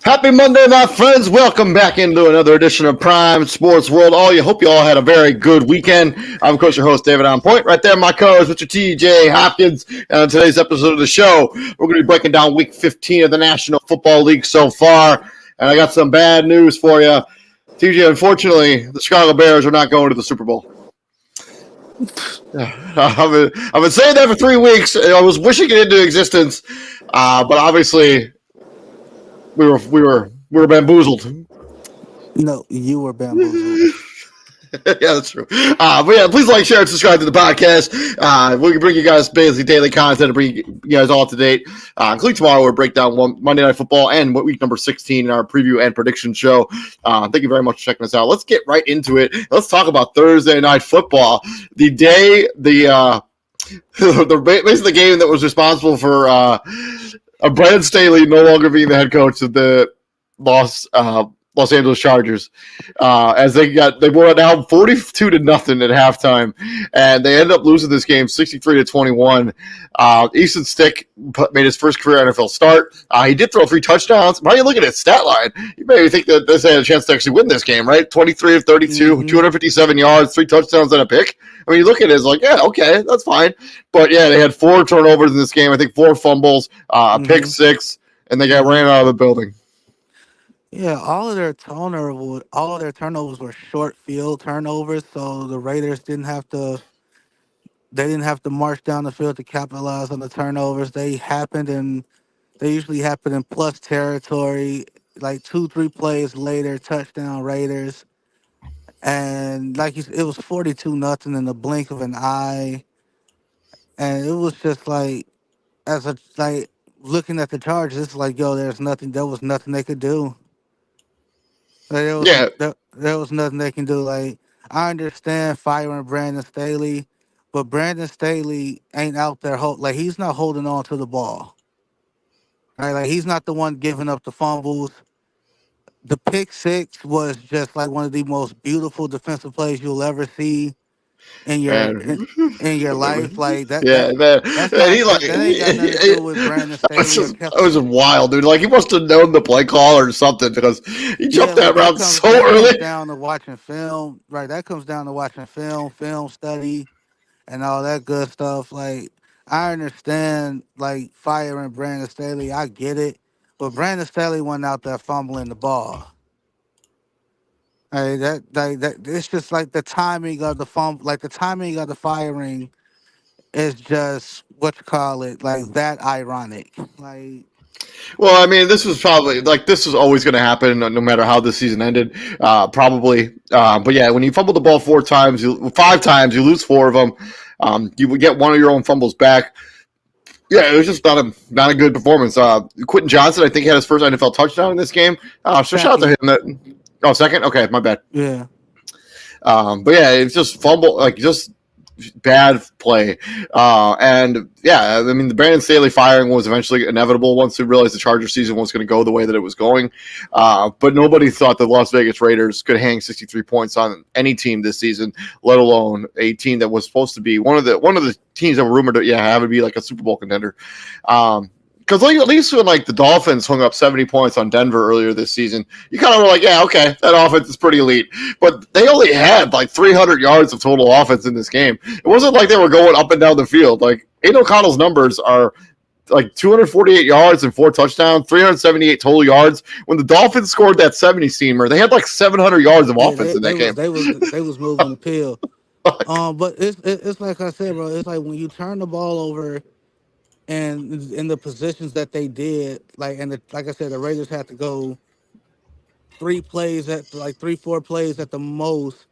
Happy Monday, my friends. Welcome back into another edition of Prime Sports World. Hope you all had a very good weekend. I'm, of course, your host, David On Point. Right there, my co-host, Mr. TJ Hopkins. And on today's episode of the show, we're going to be breaking down Week 15 of the National Football League so far. And I got some bad news for you. TJ, unfortunately, the Chicago Bears are not going to the Super Bowl. I've been saying that for 3 weeks. I was wishing it into existence, but obviously we were bamboozled. No, you were bamboozled. Yeah, that's true. But yeah, please like, share, and subscribe to the podcast. We can bring you guys basically daily content to bring you guys all up to date. Including tomorrow, we'll break down Monday Night Football and week number 16 in our preview and prediction show. Thank you very much for checking us out. Let's get right into it. Let's talk about Thursday Night Football. The day, basically the game that was responsible for Brandon Staley no longer being the head coach of the Los Angeles Chargers, as they were down 42-0 at halftime, and they ended up losing this game 63-21. Easton Stick made his first career NFL start. He did throw 3 touchdowns. Why are you looking at his stat line? You maybe think that this had a chance to actually win this game, right? 23 of 32, 257 yards, 3 touchdowns and a pick. I mean, you look at it, it's like, yeah, okay, that's fine. But yeah, they had 4 turnovers in this game. I think 4 fumbles, a pick 6, and they got ran out of the building. Yeah, all of their turnovers were short field turnovers, so the Raiders didn't have to march down the field to capitalize on the turnovers. They usually happen in plus territory, like 2-3 plays later, touchdown Raiders. And like you said, it was 42-0 in the blink of an eye. And it was just like looking at the Chargers, it's like, yo, there was nothing they could do. There was nothing they can do. Like, I understand firing Brandon Staley, but Brandon Staley ain't out there he's not holding on to the ball. Right? Like, he's not the one giving up the fumbles. The pick 6 was just like one of the most beautiful defensive plays you'll ever see. in your Man, in your life. Like yeah, man, that's and not he like that ain't got nothing to do with Brandon Staley or that Kevin. was wild, dude. Like he must have known the play call or something because he Yeah, jumped like that route so that comes early. down to watching film, right? That comes down to watching film study, and all that good stuff. Like I understand, like firing Brandon Staley, I get it, but Brandon Staley went out there fumbling the ball. That it's just like the timing of the like the timing of the firing is just what you call it, like that ironic. Like Well, I mean, this was probably like this was always going to happen, no matter how the season ended. Probably, but yeah, when you fumble the ball 4 times, 5 times, you lose 4 of them. You would get one of your own fumbles back. Yeah, it was just not a good performance. Quentin Johnson, I think, had his first NFL touchdown in this game. So shout out to second, him. Second? Okay, my bad. yeah. But yeah, it's just fumble, like just bad play. And yeah, I mean, the Brandon Staley firing was eventually inevitable once we realized the Charger season was going to go the way that it was going. But nobody thought the Las Vegas Raiders could hang 63 points on any team this season, let alone a team that was supposed to be one of the teams that were rumored to have it be like a Super Bowl contender. Because at least when like the Dolphins hung up 70 points on Denver earlier this season, you kind of were like, yeah, okay, that offense is pretty elite. But they only had like 300 yards of total offense in this game. It wasn't like they were going up and down the field. Like Aiden O'Connell's numbers are like 248 yards and 4 touchdowns, 378 total yards. When the Dolphins scored that 70-seamer, they had like 700 yards of Yeah, offense in that game. they was moving the pill. But it's like I said, bro. It's like when you turn the ball over and in the positions that they did, like like I said, the Raiders had to go 3 plays at like 3-4 plays at the most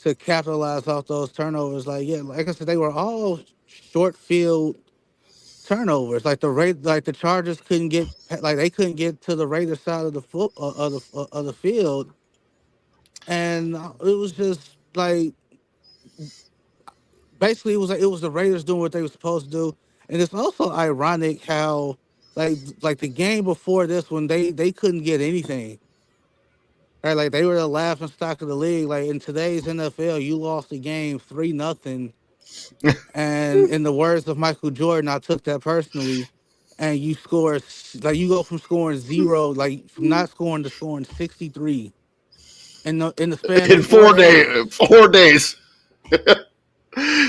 to capitalize off those turnovers. Like yeah, like I said, they were all short field turnovers. Like like the Chargers couldn't get like they couldn't get to the Raiders side of the foot of the field, and it was just like basically it was the Raiders doing what they were supposed to do, and it's also ironic how like the game before this when they couldn't get anything. Right, like they were the laughing stock of the league. Like in today's NFL, you lost the game 3-0, and in the words of Michael Jordan, I took that personally. And you score like you go from scoring 0, like from not scoring to scoring 63 in the span of In 4 4 days. days. 4 days.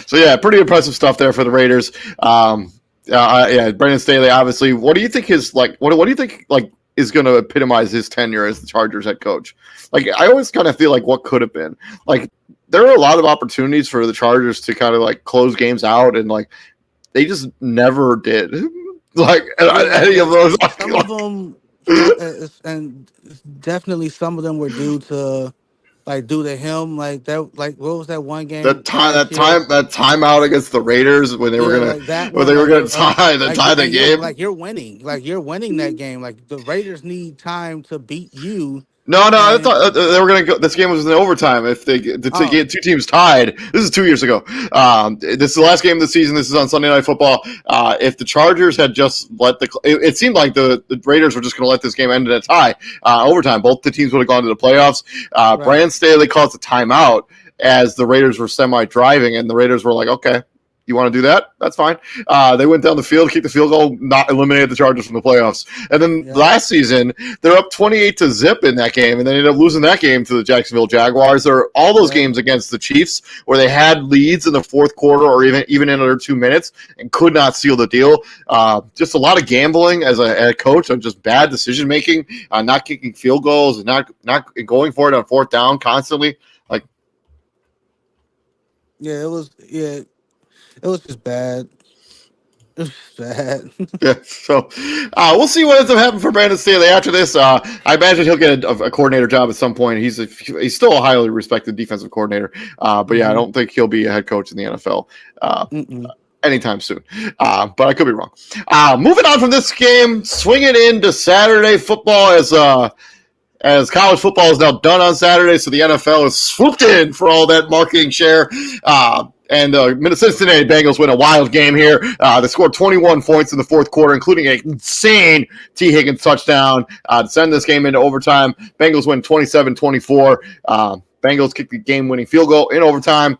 So yeah, pretty impressive stuff there for the Raiders. Yeah, Brandon Staley. Obviously, what do you think his like? What do you think like is going to epitomize his tenure as the Chargers head coach? Like, I always kind of feel like what could have been. Like, there are a lot of opportunities for the Chargers to kind of like close games out, and like they just never did. Like any of those. Some of them, and definitely some of them were due to him. Like that, like what was that one game last year? That timeout against the Raiders when they were Yeah, gonna like that when one. they were Like gonna tie the and game. you're winning. Like you're winning that game. Like the Raiders need time to beat you. No, I And thought they were going to go. This game was in overtime. If they to oh get 2 teams tied, this is 2 years ago. This is the last game of the season. This is on Sunday Night Football. If the Chargers had just it seemed like the Raiders were just going to let this game end in a tie, overtime. Both the teams would have gone to the playoffs. right. Brandon Staley calls a timeout as the Raiders were semi-driving, and the Raiders were like, okay. You want to do that? That's fine. They went down the field, kicked the field goal, not eliminated the Chargers from the playoffs. And then Yep. last season, they're up 28-0 in that game, and they ended up losing that game to the Jacksonville Jaguars. There are all those Yep. games against the Chiefs where they had leads in the fourth quarter or even in under 2 minutes and could not seal the deal. Just a lot of gambling as a coach, and just bad decision making, not kicking field goals, and not going for it on fourth down constantly. Like, Yeah, it was. Yeah, it was just bad. It was just bad. yeah, so we'll see what ends up happening for Brandon Staley after this. I imagine he'll get a coordinator job at some point. He's still a highly respected defensive coordinator, but yeah, I don't think he'll be a head coach in the NFL anytime soon. But I could be wrong. Moving on from this game, swinging into Saturday football as college football is now done on Saturday, so the NFL has swooped in for all that marketing share. And the Cincinnati Bengals win a wild game here. They scored 21 points in the fourth quarter, including an insane T. Higgins touchdown to send this game into overtime. Bengals win 27-24. Bengals kicked the game-winning field goal in overtime.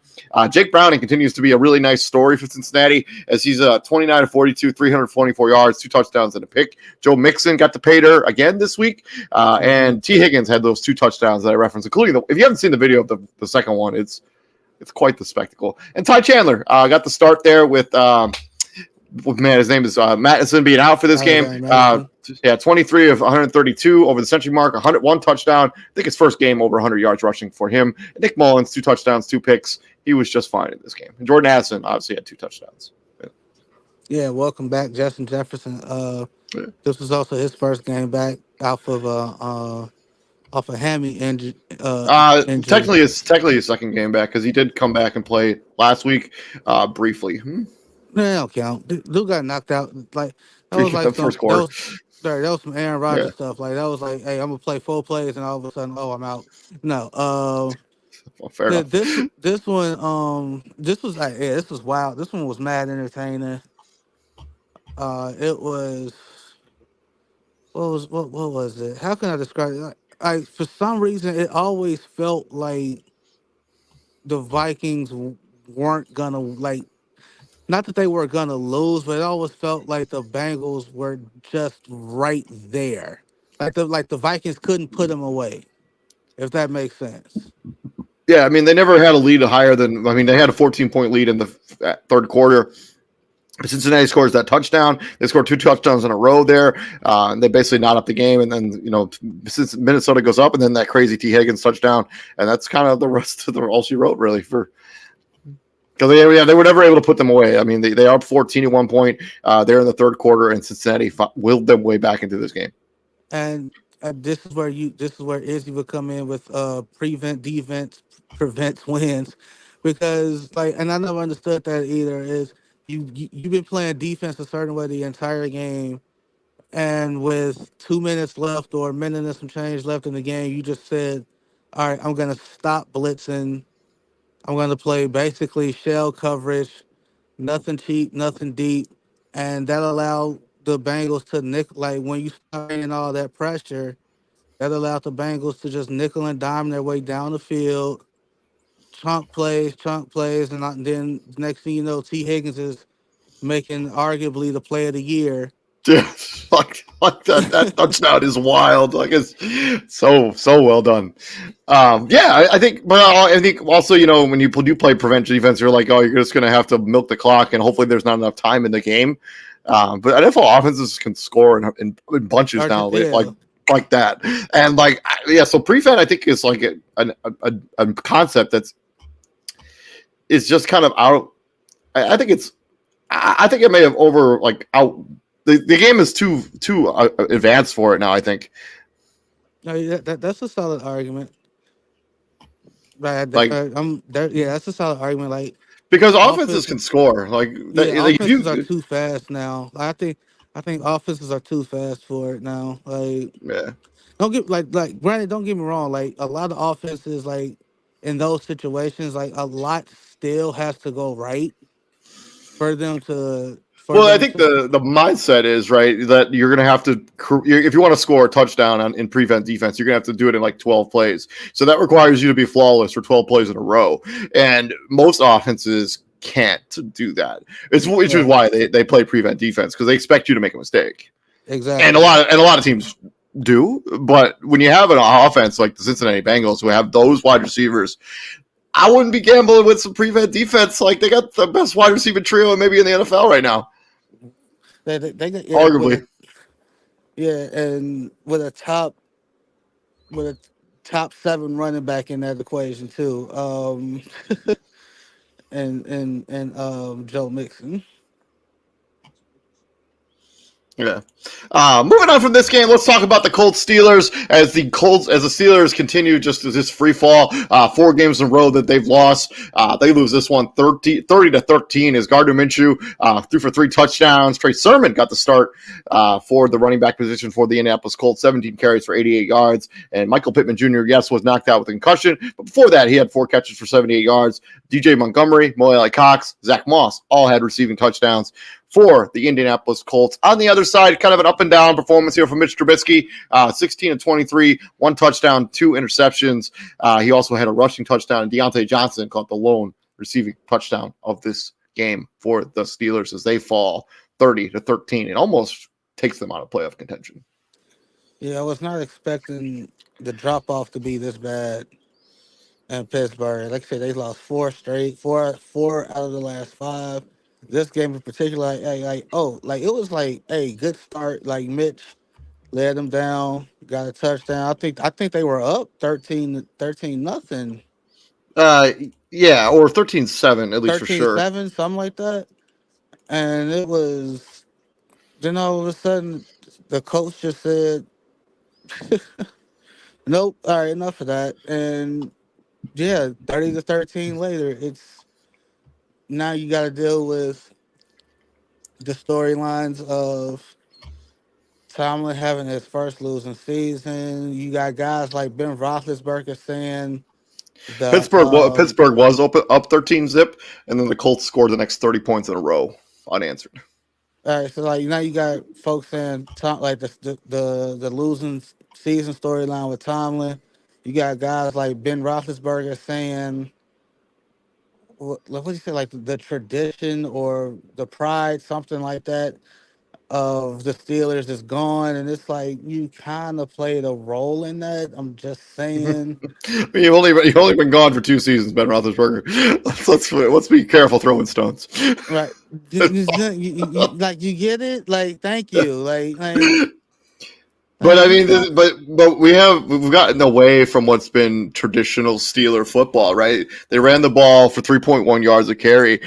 Jake Browning continues to be a really nice story for Cincinnati as he's 29-42, 324 yards, 2 touchdowns and a pick. Joe Mixon got the pay dirt again this week, and T. Higgins had those 2 touchdowns that I referenced, including if you haven't seen the video of the second one, it's quite the spectacle. And Ty Chandler got the start there with his name is Madison being out for this game. 23 of 132 over the century mark, 101 touchdown. I think his first game over 100 yards rushing for him. And Nick Mullins, 2 touchdowns, 2 picks. He was just fine in this game. And Jordan Addison obviously had 2 touchdowns. Yeah, welcome back, Justin Jefferson. This was also his first game back off of hammy injury. Technically his second game back because he did come back and play last week briefly. They don't count. Dude got knocked out. Like that was like first quarter. That was some Aaron Rodgers stuff. Like that was like, hey, I'm gonna play 4 plays, and all of a sudden, oh, I'm out. No, well, fair enough. This one, this was like, this was wild. This one was mad entertaining. It was what was it? How can I describe it? Like for some reason, it always felt like the Vikings weren't gonna like. Not that they were gonna lose, but it always felt like the Bengals were just right there. Like the Vikings couldn't put them away, if that makes sense. Yeah, I mean they never had a lead higher than. I mean they had a 14-point lead in the third quarter. Cincinnati scores that touchdown. They scored 2 touchdowns in a row there. And they basically knot up the game. And then since Minnesota goes up, and then that crazy T. Higgins touchdown, and that's kind of the rest of all she wrote really for. Because they were never able to put them away. I mean, they are up 14 at one point. They're in the third quarter, and Cincinnati willed them way back into this game. And this is where Izzy would come in with prevent defense prevents wins, because and I never understood that either. Is you've been playing defense a certain way the entire game, and with 2 minutes left or a minute and some change left in the game, you just said, "All right, I'm gonna stop blitzing. I'm going to play basically shell coverage, nothing cheap, nothing deep." And that allowed the Bengals to when you start getting all that pressure, that allowed the Bengals to just nickel and dime their way down the field, chunk plays, and then next thing you know, T. Higgins is making arguably the play of the year. Yeah, like that touchdown is wild. Like it's so well done. I think also when you do play prevent defense, you're like, oh, you're just gonna have to milk the clock, and hopefully there's not enough time in the game. But NFL offenses can score in bunches now, like that, and so prevent I think is like a concept it's just kind of out. I think it may have out. The game is too advanced for it now, I think. No, that's a solid argument. That's a solid argument. Because offenses can score. Offenses are too fast now. I think offenses are too fast for it now. Don't get granted, don't get me wrong. A lot of offenses, in those situations, a lot still has to go right for them to. I think the mindset is right that you're going to have to, if you want to score a touchdown in prevent defense, you're going to have to do it in 12 plays. So that requires you to be flawless for 12 plays in a row. And most offenses can't do that. Which is why they play prevent defense, because they expect you to make a mistake. Exactly. And a lot of teams do. But when you have an offense like the Cincinnati Bengals, who have those wide receivers, I wouldn't be gambling with some prevent defense. They got the best wide receiver trio maybe in the NFL right now. They arguably. And with a top 7 running back in that equation too. and Joe Mixon. Yeah. Moving on from this game, let's talk about the Colts Steelers as the Steelers continue just this free fall. 4 games in a row that they've lost. They lose this one 30-13 as Gardner Minshew threw for 3 touchdowns. Trey Sermon got the start for the running back position for the Indianapolis Colts, 17 carries for 88 yards. And Michael Pittman Jr., was knocked out with a concussion. But before that, he had 4 catches for 78 yards. DJ Montgomery, Mo Alley Cox, Zach Moss all had receiving touchdowns for the Indianapolis Colts. On the other side, kind of an up and down performance here from Mitch Trubisky, 16 of 23, 1 touchdown, 2 interceptions. He also had a rushing touchdown, and Deontay Johnson caught the lone receiving touchdown of this game for the Steelers as they fall 30-13. It almost takes them out of playoff contention. Yeah, I was not expecting the drop off to be this bad in Pittsburgh. Like I said, they lost four out of the last five. This game in particular, it was like, hey, good start. Like Mitch led them down, got a touchdown. I think they were up 13 nothing, Uh, yeah, or 13-7, at least for thirteen sure. seven, something like that. And it was then all of a sudden the coach just said, "Nope, all right, enough of that." And yeah, 30-13 later, it's now you got to deal with the storylines of Tomlin having his first losing season. You got guys like Ben Roethlisberger saying the Pittsburgh was up 13 zip, and then the Colts scored the next 30 points in a row unanswered. all right, so like now you got folks saying like the losing season storyline with Tomlin. You got guys like Ben Roethlisberger saying what do you say, like the tradition or the pride, something like that, of the Steelers is gone, and it's like you kind of played a role in that. I'm just saying, You've only been gone for 2 seasons, Ben Roethlisberger. Let's be careful throwing stones. right? Like you get it, like thank you, But I it's mean, not but we've gotten away from what's been traditional Steeler football, right? They ran the ball for 3.1 yards a carry.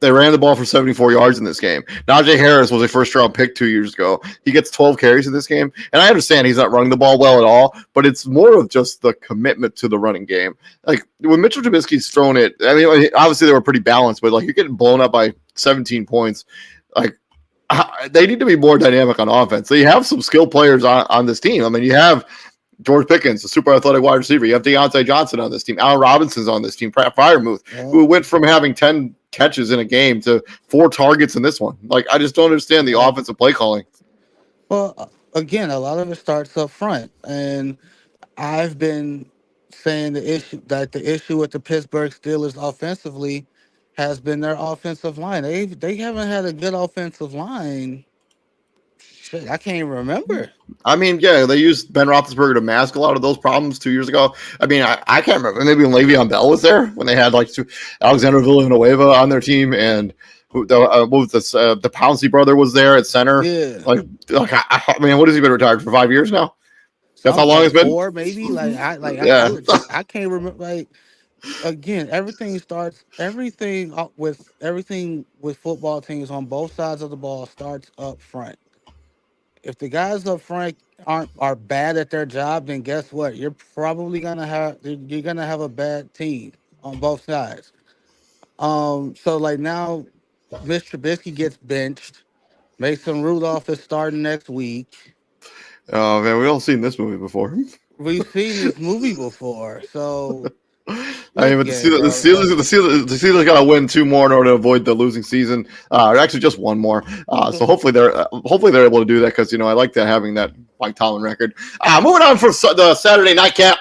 They ran the ball for 74 yards in this game. Najee Harris was a first-round pick 2 years ago. He gets 12 carries in this game. And I understand he's not running the ball well at all, but it's more of just the commitment to the running game. Like, when Mitchell Trubisky's thrown it, I mean, obviously they were pretty balanced, but, like, you're getting blown up by 17 points. Like, they need to be more dynamic on offense. They have some skilled players on this team. I mean, you have George Pickens, a super athletic wide receiver. You have Deontay Johnson on this team. Allen Robinson's on this team. Pratt Freiermuth, who went from having 10 catches in a game to 4 targets in this one. Like, I just don't understand the offensive play calling. well. Again, a lot of it starts up front, and I've been saying the issue with the Pittsburgh Steelers offensively has been their offensive line. They haven't had a good offensive line. Shit, I can't even remember. I mean, yeah, they used Ben Roethlisberger to mask a lot of those problems 2 years ago. I mean, I can't remember. Maybe when Le'Veon Bell was there, when they had like Alexander Villanueva on their team, and what was this? The Pouncey brother was there at center. Yeah, I mean, what has he been retired for 5 years now? That's how some long like it's been. four maybe. I Yeah. legit I can't remember. Like again, everything with football teams on both sides of the ball starts up front. If the guys up front are bad at their job, then guess what? You're gonna have a bad team on both sides. So like now, Mr. Trubisky gets benched. Mason Rudolph is starting next week. Oh man, we all seen this movie before. We've seen this movie before, so I mean, look but at it, bro. Like, The Steelers got to win 2 more in order to avoid the losing season. Actually, just 1 more. So hopefully they're able to do that because I like that having that Mike Tomlin record. Moving on for the Saturday nightcap,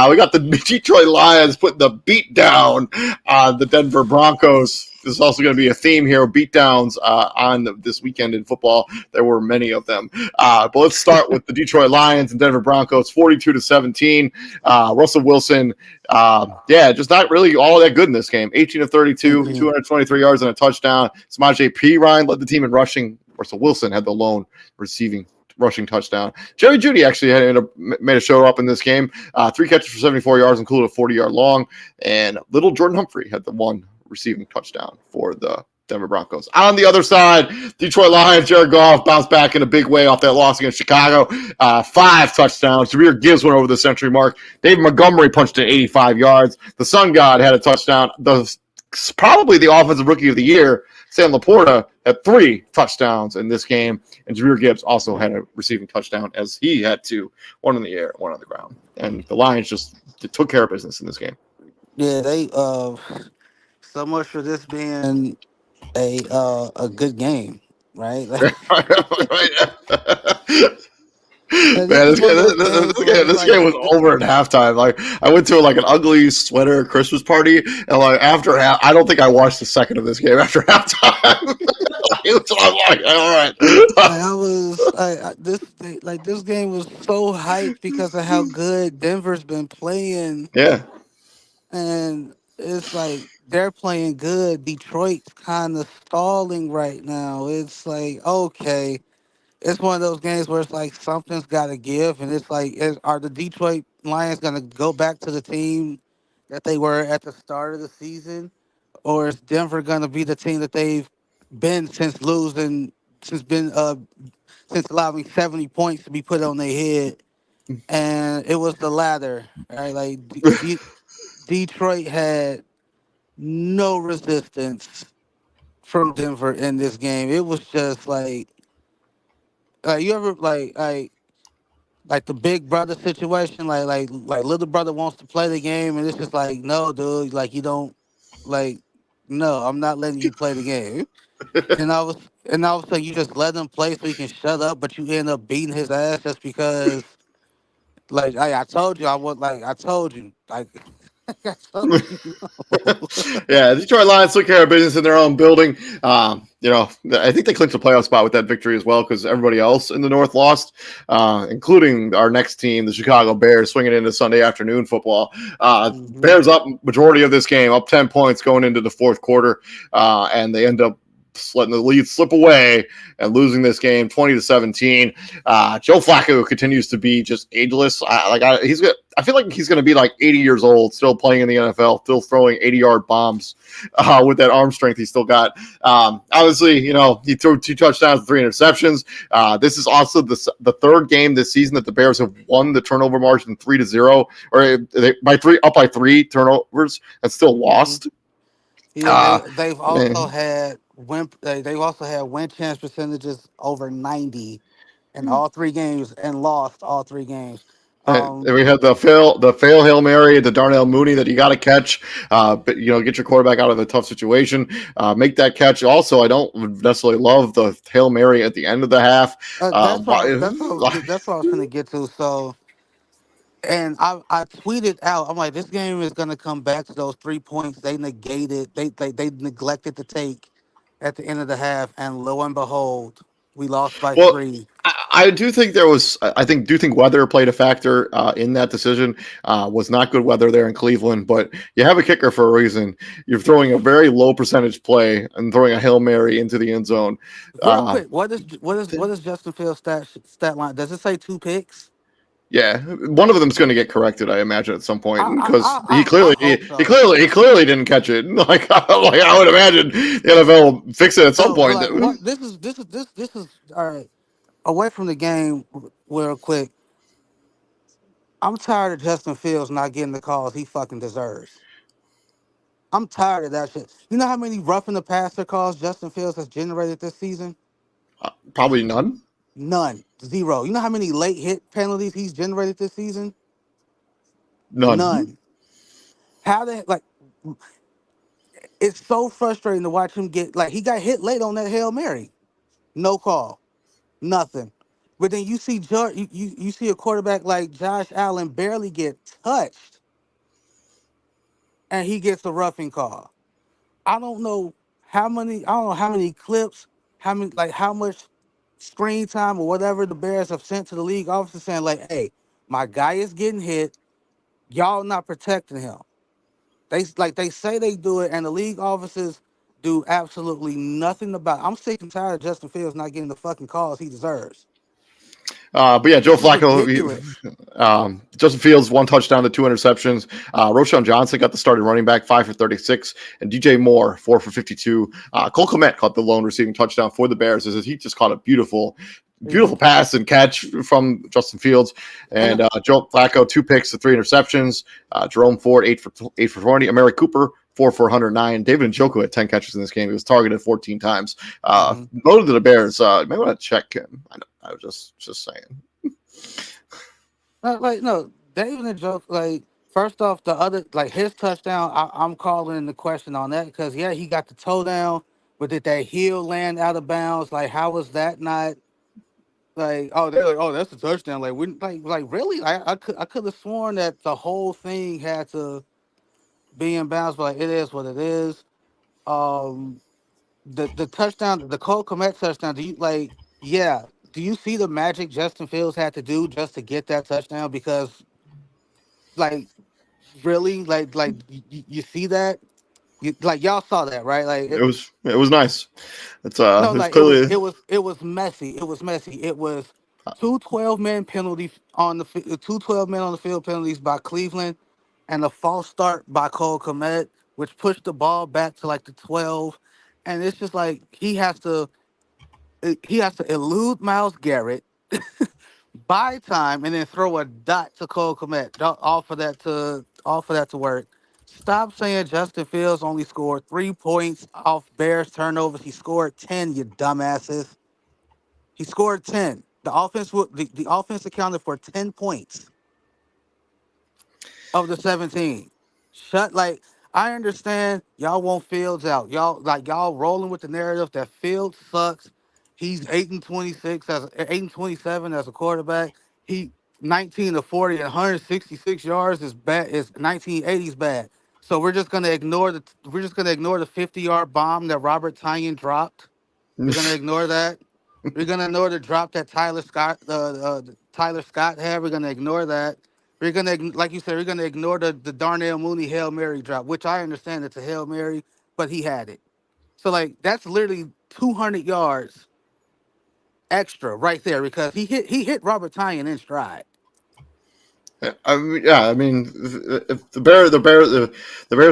we got the Detroit Lions putting the beat down on the Denver Broncos. There's also going to be a theme here, beatdowns on this weekend in football. There were many of them. But let's start with the Detroit Lions and Denver Broncos, 42-17. Russell Wilson, just not really all that good in this game. 18 of 32, 223 yards and a touchdown. Samaje Perine led the team in rushing. Russell Wilson had the lone rushing touchdown. Jerry Jeudy actually made a show up in this game. 3 catches for 74 yards, including a 40-yard long. And little Jordan Humphrey had the 1 receiving touchdown for the Denver Broncos. On the other side, Detroit Lions, Jared Goff bounced back in a big way off that loss against Chicago. 5 touchdowns. Jameer Gibbs went over the century mark. David Montgomery punched in 85 yards. The Sun God had a touchdown. Probably the offensive rookie of the year, Sam Laporta, had 3 touchdowns in this game. And Jameer Gibbs also had a receiving touchdown as he had 2, 1 in the air, 1 on the ground. And the Lions just took care of business in this game. yeah, they so much for this being a good game, right? Right. Like, Man, this is one of those games where it's this like game was over at halftime. Like I went to like an ugly sweater Christmas party, and like after I don't think I watched a second of this game after halftime. It was like, all right, I was like this game was so hyped because of how good Denver's been playing, yeah. and it's like they're playing good. Detroit's kind of stalling right now. It's like okay, it's one of those games where it's like something's got to give, and it's like are the Detroit Lions gonna go back to the team that they were at the start of the season, or is Denver gonna be the team that they've been since losing, since allowing 70 points to be put on their head, and it was the latter. Right, like Detroit had no resistance from Denver in this game. It was just like you ever like the big brother situation, like little brother wants to play the game, and it's just like no, dude, like you don't like no, I'm not letting you play the game. And all of a sudden you just let him play so he can shut up, but you end up beating his ass just because like I told you I would like I told you like I told you no. Yeah, the Detroit Lions took care of business in their own building. I think they clinched a playoff spot with that victory as well because everybody else in the North lost, including our next team, the Chicago Bears, swinging into Sunday afternoon football. Hmm. Bears up majority of this game, up 10 points going into the fourth quarter, and they end up letting the lead slip away and losing this game 20-17. Joe Flacco continues to be just ageless. I feel like he's going to be like 80 years old, still playing in the NFL, still throwing 80-yard bombs with that arm strength he still got. Obviously, he threw 2 touchdowns, 3 interceptions. This is also the third game this season that the Bears have won the turnover margin 3-0, or up by 3 turnovers and still Hmm. lost. Yeah, Uh, they've also man. had they've also had win chance percentages over 90 in all 3 games and lost all 3 games. And Um, we had the fail Hail Mary to Darnell Mooney that you got to catch. But get your quarterback out of a tough situation. Make that catch. Also, I don't necessarily love the Hail Mary at the end of the half. that's what I was gonna get to. So, and I tweeted out, I'm like, this game is gonna come back to those 3 points they negated, they neglected to take at the end of the half, and lo and behold, we lost by Well, 3. I do think there was. I think weather played a factor in that decision. Was not good weather there in Cleveland, but you have a kicker for a reason. You're throwing a very low percentage play and throwing a Hail Mary into the end zone. Real Uh, quick, what is Justin Fields' stat line? Does it say 2 picks? yeah, one of them's going to get corrected, I imagine, at some point because he I clearly he, hope he so. clearly he clearly didn't catch it. Like I would imagine the NFL will fix it at some No, point. like what? This is all right. Away from the game, real quick. I'm tired of Justin Fields not getting the calls he fucking deserves. I'm tired of that shit. You know how many roughing the passer calls Justin Fields has generated this season? Probably none. None. Zero. You know how many late hit penalties he's generated this season? None. None. How the like? It's so frustrating to watch him get like he got hit late on that Hail Mary. No call. Nothing. But then you see you see a quarterback like Josh Allen barely get touched, and he gets a roughing call. I don't know how many clips, how much screen time or whatever the Bears have sent to the league officer saying like, hey, my guy is getting hit. Y'all not protecting him. They say they do it, and the league officers do absolutely nothing about it. I'm sick and tired of Justin Fields not getting the fucking calls he deserves. But yeah, Joe This is Flacco, ridiculous. Justin Fields, 1 touchdown to 2 interceptions. Roshan Johnson got the starting running back, 5 for 36, and DJ Moore, 4 for 52. Cole Kmet caught the lone receiving touchdown for the Bears. As he just caught a beautiful, Mhm. beautiful pass and catch from Justin Fields. And And Joe Flacco, 2 picks to 3 interceptions. Jerome Ford, 8 for 20. Amari Cooper, 4 for 109. David Njoku had 10 catches in this game. He was targeted 14 times. mhm. Noted to the Bears. You may want to check him. I was just saying. Like no, David and joke. Like first off, the other like his touchdown, I'm calling the question on that because yeah, he got the toe down, But did that heel land out of bounds? Like, how was that not like? Oh, they're like, oh, that's a touchdown. Like, we like really? I could have sworn that the whole thing had to be in bounds. But like, it is what it is. Um, the touchdown, the Cole Komet touchdown. Do you like? Yeah. Do you see the magic Justin Fields had to do just to get that touchdown? Because like, really, you see that? You like y'all saw that, right? Like It was nice. no, It's like it was clearly it was it was messy. It was messy. It was two 12-man penalties on the two 12 men on the field penalties by Cleveland, and a false start by Cole Komet, which pushed the ball back to like the 12, and it's just like he has to elude Miles Garrett, buy time, and then throw a dot to Cole Komet. All for that to work. Stop saying Justin Fields only scored 3 points off Bears turnovers. He scored 10, you dumbasses. He scored 10. The offense accounted for 10 points of the 17. Shut like I understand y'all want Fields out. Y'all rolling with the narrative that Fields sucks. He's 8-26 as 8-27 as a quarterback. He 19 to 40 and 166 yards is bad. Is 1980s bad. So we're just gonna ignore the 50-yard bomb that Robert Tyan dropped. We're gonna ignore that. We're gonna ignore the drop that Tyler Scott had. We're gonna ignore that. Like you said, we're gonna ignore the Darnell Mooney Hail Mary drop, which I understand it's a Hail Mary, but he had it. So like that's literally 200 yards extra right there because he hit Robert Tyan in stride. I mean, yeah, I mean, if the Bears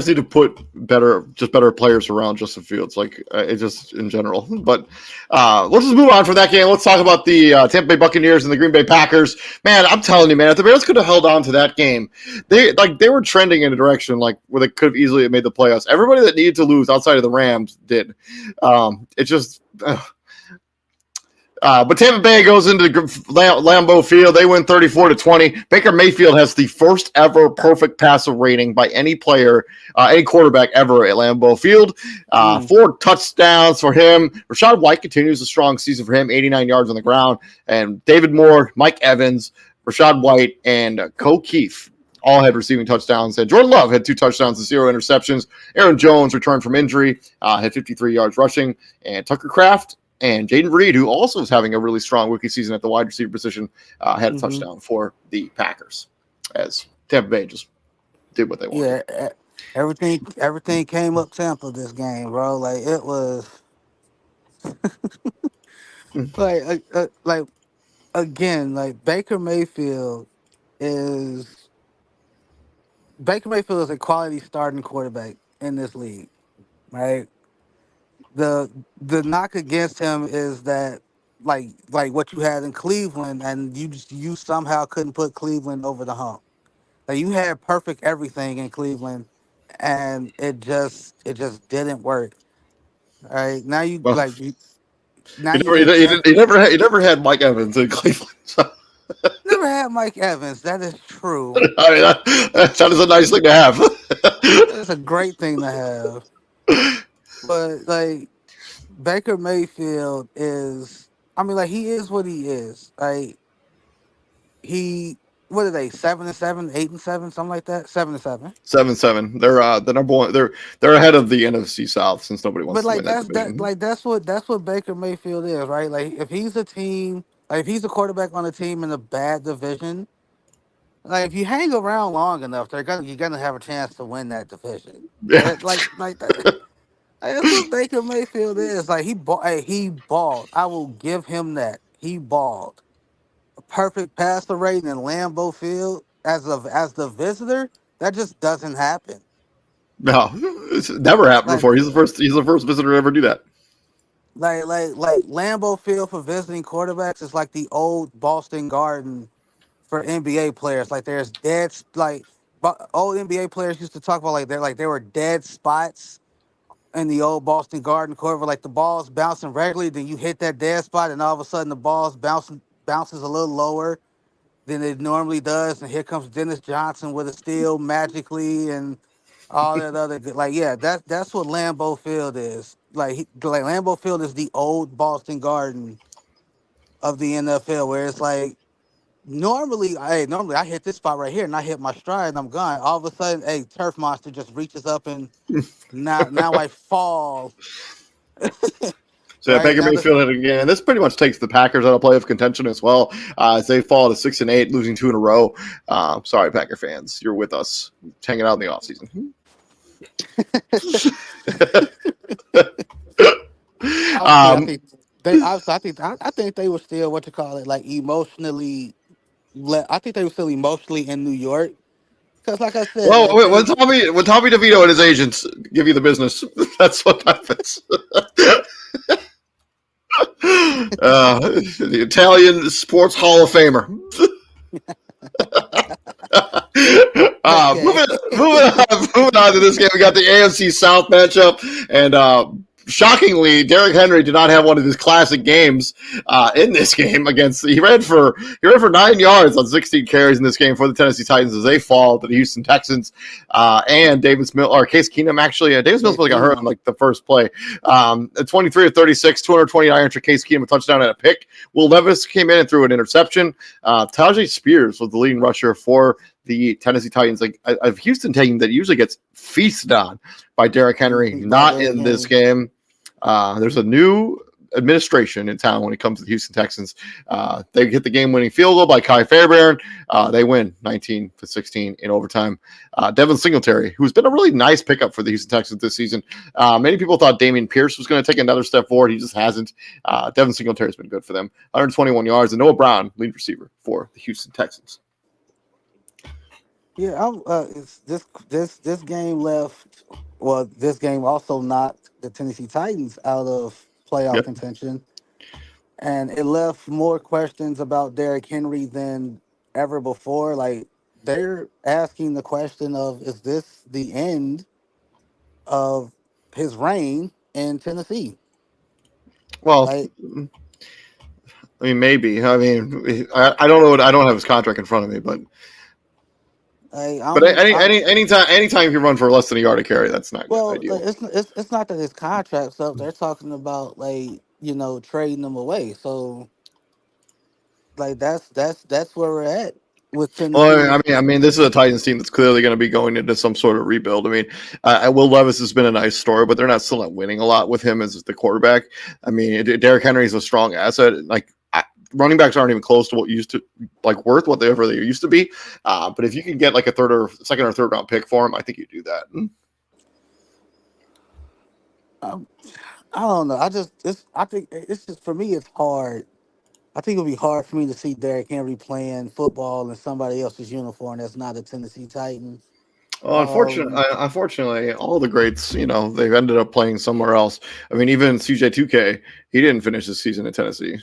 need to put better players around Justin Fields, like it just in general. But let's just move on from that game. Let's talk about the Tampa Bay Buccaneers and the Green Bay Packers. Man, I'm telling you, man, if the Bears could have held on to that game, they were trending in a direction like where they could have easily made the playoffs. Everybody that needed to lose outside of the Rams did. It just. But Tampa Bay goes into Lambeau Field. They win 34-20. Baker Mayfield has the first ever perfect passer rating by any player, any quarterback ever at Lambeau Field. Mm, 4 touchdowns for him. Rashad White continues a strong season for him, 89 yards on the ground. And David Moore, Mike Evans, Rashad White, and Ko Keefe all had receiving touchdowns. And Jordan Love had 2 touchdowns and 0 interceptions. Aaron Jones returned from injury, had 53 yards rushing. And Tucker Kraft and Jaden Reed, who also is having a really strong rookie season at the wide receiver position, had a hmm touchdown for the Packers as Tampa Bay just did what they wanted. Yeah, everything came up Tampa this game, bro. Like it was like again, like is Baker Mayfield is a quality starting quarterback in this league, right? The the knock against him is that like what you had in Cleveland, and you somehow couldn't put Cleveland over the hump. Like you had perfect everything in Cleveland, and it just didn't work. All right, now you Well, like you, now you get he never had Mike Evans in Cleveland. So, never had Mike Evans. That is true. I mean, that is a nice thing to have. That's a great thing to have. But like Baker Mayfield is, I mean, like he is what he is. Like he, what are they? 7-7, 8-7, something like that. 7-7. 7-7. They're the number one. They're ahead of the NFC South since nobody wants But to like win that that division. like that's what Baker Mayfield is, right? Like if he's a team, like if he's a quarterback on a team in a bad division, like if you hang around long enough, you're gonna have a chance to win that division. Yeah. Like that. That's what Baker Mayfield is. Like he balled. I will give him that. He balled. A perfect passer rating in Lambeau Field as the visitor. That just doesn't happen. No, it's never happened Like before. He's the first visitor to ever do that. like Lambeau Field for visiting quarterbacks is like the old Boston Garden for NBA players. Like there's old NBA players used to talk about like there were dead spots in the old Boston Garden court where like the ball's bouncing regularly, then you hit that dead spot, and all of a sudden the ball's bounces a little lower than it normally does, and here comes Dennis Johnson with a steal magically and all that other good. Like yeah, that's what Lambeau Field is. like Lambeau Field is the old Boston Garden of the NFL, where it's like normally I hit this spot right here and I hit my stride and I'm gone. All of a sudden, a turf monster just reaches up and now I fall. So yeah, Right Baker now, the Mayfield hit again, and this pretty much takes the Packers out of playoff contention as well, as they fall to 6-8, losing 2 in a row. Sorry, Packer fans, you're with us, hanging out in the offseason. obviously I think they were still what you call it, like emotionally. I think they were still emotionally in New York because, like I said, Well, like when Tommy DeVito and his agents give you the business, that's what happens. The Italian Sports Hall of Famer. okay. Moving on to this game, we got the AFC South matchup, and shockingly, Derrick Henry did not have one of his classic games in this game against. He ran for 9 yards on 16 carries in this game for the Tennessee Titans as they fall to the Houston Texans. And Case Keenum actually, Davis Mills got hurt on like the first play. 23 of 36, 229 yards for Case Keenum, a touchdown and a pick. Will Levis came in and threw an interception. Tajay Spears was the leading rusher for the Tennessee Titans, like a Houston team that usually gets feasted on by Derrick Henry, not in this game. There's a new administration in town when it comes to the Houston Texans. They get the game-winning field goal by Kai Fairbairn. They win 19-16 in overtime. Devin Singletary, who's been a really nice pickup for the Houston Texans this season. Many people thought Dameon Pierce was going to take another step forward. He just hasn't. Devin Singletary has been good for them. 121 yards, and Noah Brown, lead receiver for the Houston Texans. Yeah, this game left. Well, this game also knocked the Tennessee Titans out of playoff Yep. contention, and it left more questions about Derrick Henry than ever before. Like they're asking the question of, is this the end of his reign in Tennessee? Well, Like, I mean, maybe. I mean, I don't know. I don't have his contract in front of me, but anytime if you run for less than a yard a carry, that's not well, ideal. it's not that his contract's up. They're talking about trading him away. So like that's where we're at with Tennessee. Well, I mean, this is a Titans team that's clearly going to be going into some sort of rebuild. I mean, Will Levis has been a nice story, but they're still not winning a lot with him as the quarterback. I mean, Derrick Henry is a strong asset. Like running backs aren't even close to what worth whatever they used to be. But if you can get like a second or third round pick for him, I think you do that. I don't know. I think it's just, for me, it's hard. I think it'll be hard for me to see Derrick Henry playing football in somebody else's uniform that's not a Tennessee Titan. Well, unfortunately, all the greats, they've ended up playing somewhere else. I mean, even CJ2K, he didn't finish his season in Tennessee.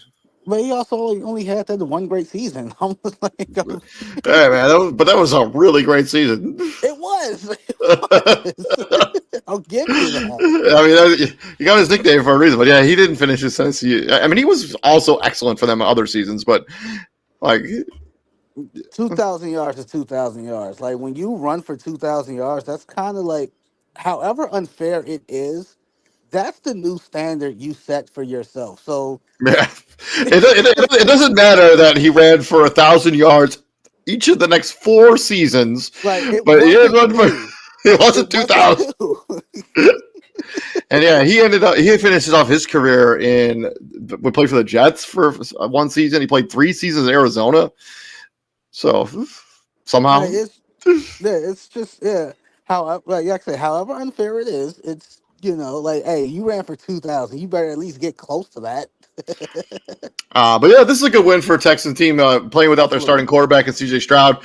But he also only had that one great season. I was like, hey man, that was a really great season. It was. I'll give you that. I mean, he got his nickname for a reason, but yeah, he didn't finish his Tennessee. I mean, he was also excellent for them other seasons, but like 2,000 yards is 2,000 yards. Like when you run for 2,000 yards, that's kind of like, however unfair it is, that's the new standard you set for yourself. So yeah, it doesn't matter that he ran for 1,000 yards each of the next 4 seasons, like but he didn't run for. It wasn't 2,000. And yeah, he finishes off his career we played for the Jets for one season. He played 3 seasons in Arizona. So somehow, it's just however unfair it is, it's like, hey, you ran for 2,000, you better at least get close to that. But yeah, this is a good win for a Texan team playing without their starting quarterback and CJ Stroud.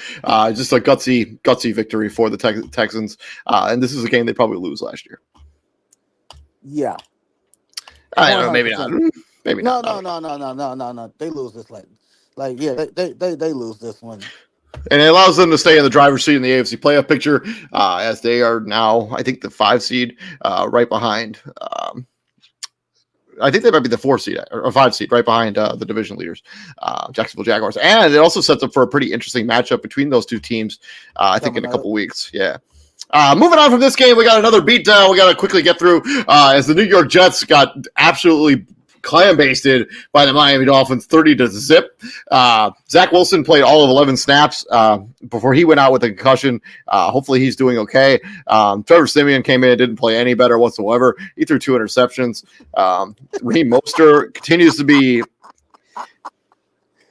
Just a gutsy victory for the Texans. And this is a game they probably lose last year. Yeah, I don't know, maybe not. Maybe not. No. They lose this they lose this one. And it allows them to stay in the driver's seat in the AFC playoff picture, as they are now, I think, the 5 seed, right behind. I think they might be the 4 seed or 5 seed, right behind the division leaders, Jacksonville Jaguars. And it also sets up for a pretty interesting matchup between those two teams. I think in a couple weeks. Yeah. Moving on from this game, we got another beatdown. We got to quickly get through as the New York Jets got absolutely clam basted by the Miami Dolphins, 30-0. Zach Wilson played all of 11 snaps before he went out with a concussion. Hopefully, he's doing okay. Trevor Siemian came in, didn't play any better whatsoever. He threw 2 interceptions. Raheem Mostert continues to be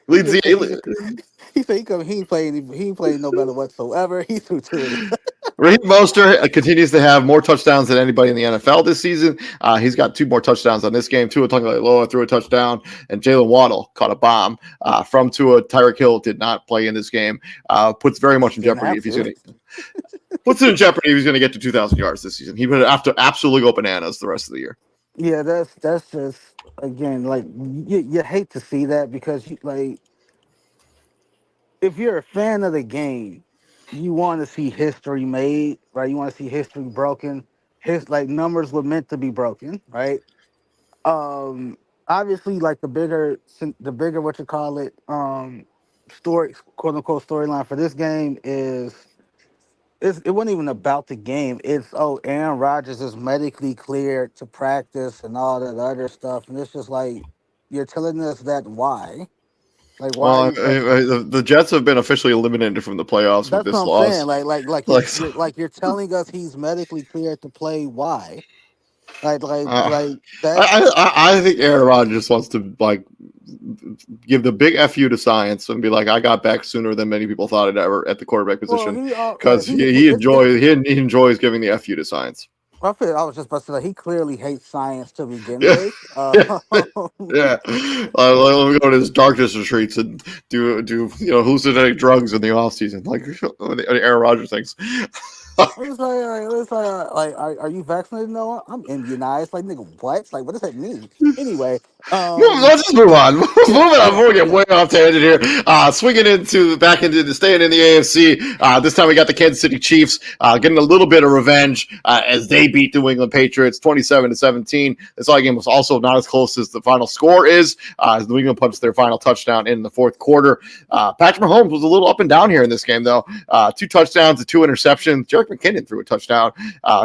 He leads just said the he said he ain't playing no better whatsoever. He threw two of it. Raheem Mostert continues to have more touchdowns than anybody in the NFL this season. He's got 2 more touchdowns on this game. Tua Tagovailoa threw a touchdown, and Jalen Waddle caught a bomb from Tua. Tyreek Hill did not play in this game. Puts very much in Didn't jeopardy have if he's to. going to puts it in jeopardy if he's going to get to 2,000 yards this season. He would have to absolutely go bananas the rest of the year. Yeah, that's just again like you hate to see that because like if you're a fan of the game, you want to see history made, right? You want to see history broken. His like numbers were meant to be broken, right? Obviously, like the bigger what you call it, story, quote unquote storyline for this game is it wasn't even about the game. It's Aaron Rodgers is medically cleared to practice and all that other stuff, and it's just like you're telling us that why? Like why are Well, you like? the Jets have been officially eliminated from the playoffs with That's what this I'm saying. loss. Like Like, you're telling us he's medically cleared to play. Why? Like like uh, like that's I think Aaron Rodgers wants to like give the big fu to science and be like, I got back sooner than many people thought it ever at the quarterback well position he because it's he enjoys giving the fu to science. I was just about to say he clearly hates science to begin Yeah, with. yeah, yeah. Let me go to his darkness retreats and do hallucinate drugs in the off season, like Aaron Rodgers thinks. Are you vaccinated? No, I'm immunized. Like, nigga, what? Like, what does that mean? Anyway, Let's just move on. Moving yeah, on yeah, before we get yeah. way off tangent here. Swinging back into the staying in the AFC. This time we got the Kansas City Chiefs getting a little bit of revenge as they beat the New England Patriots 27-17. This game was also not as close as the final score is. As New England punched their final touchdown in the fourth quarter. Patrick Mahomes was a little up and down here in this game though. 2 touchdowns and 2 interceptions. Jerick McKinnon threw a touchdown.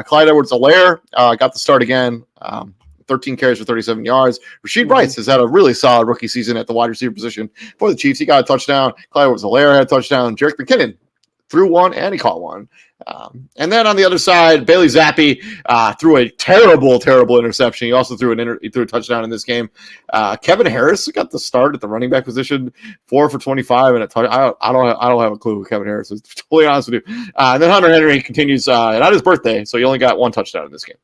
Clyde Edwards-Helaire got the start again. 13 carries for 37 yards. Rashid Hmm. Rice has had a really solid rookie season at the wide receiver position for the Chiefs. He got a touchdown. Clyde Edwards-Helaire had a touchdown. Jerick McKinnon threw one and he caught one. And then on the other side, Bailey Zappi threw a terrible, terrible interception. He also threw a touchdown in this game. Kevin Harris got the start at the running back position, 4 for 25 and a touchdown. I don't have a clue who Kevin Harris is. To be totally honest with you. And then Hunter Henry continues not his birthday, so he only got 1 touchdown in this game.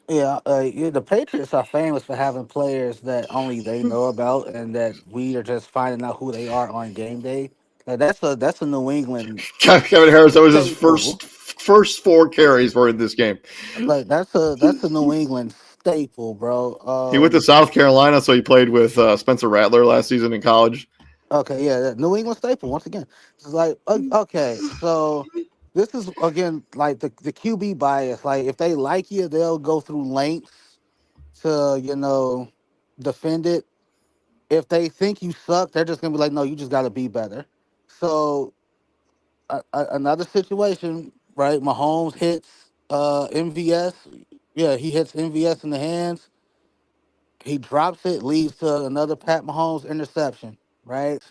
Yeah, the Patriots are famous for having players that only they know about, and that we are just finding out who they are on game day. Like, that's a New England Kevin Harris, that was his staple. first 4 carries were in this game. Like that's a New England staple, bro. He went to South Carolina, so he played with Spencer Rattler last season in college. Okay, yeah, New England staple once again. It's like okay, so this is again like the QB bias. Like if they like you, they'll go through lengths to defend it. If they think you suck, they're just gonna be like, no, you just got to be better. So another situation, right? Mahomes hits MVS. Yeah, he hits MVS in the hands. He drops it, leads to another Pat Mahomes interception. Right?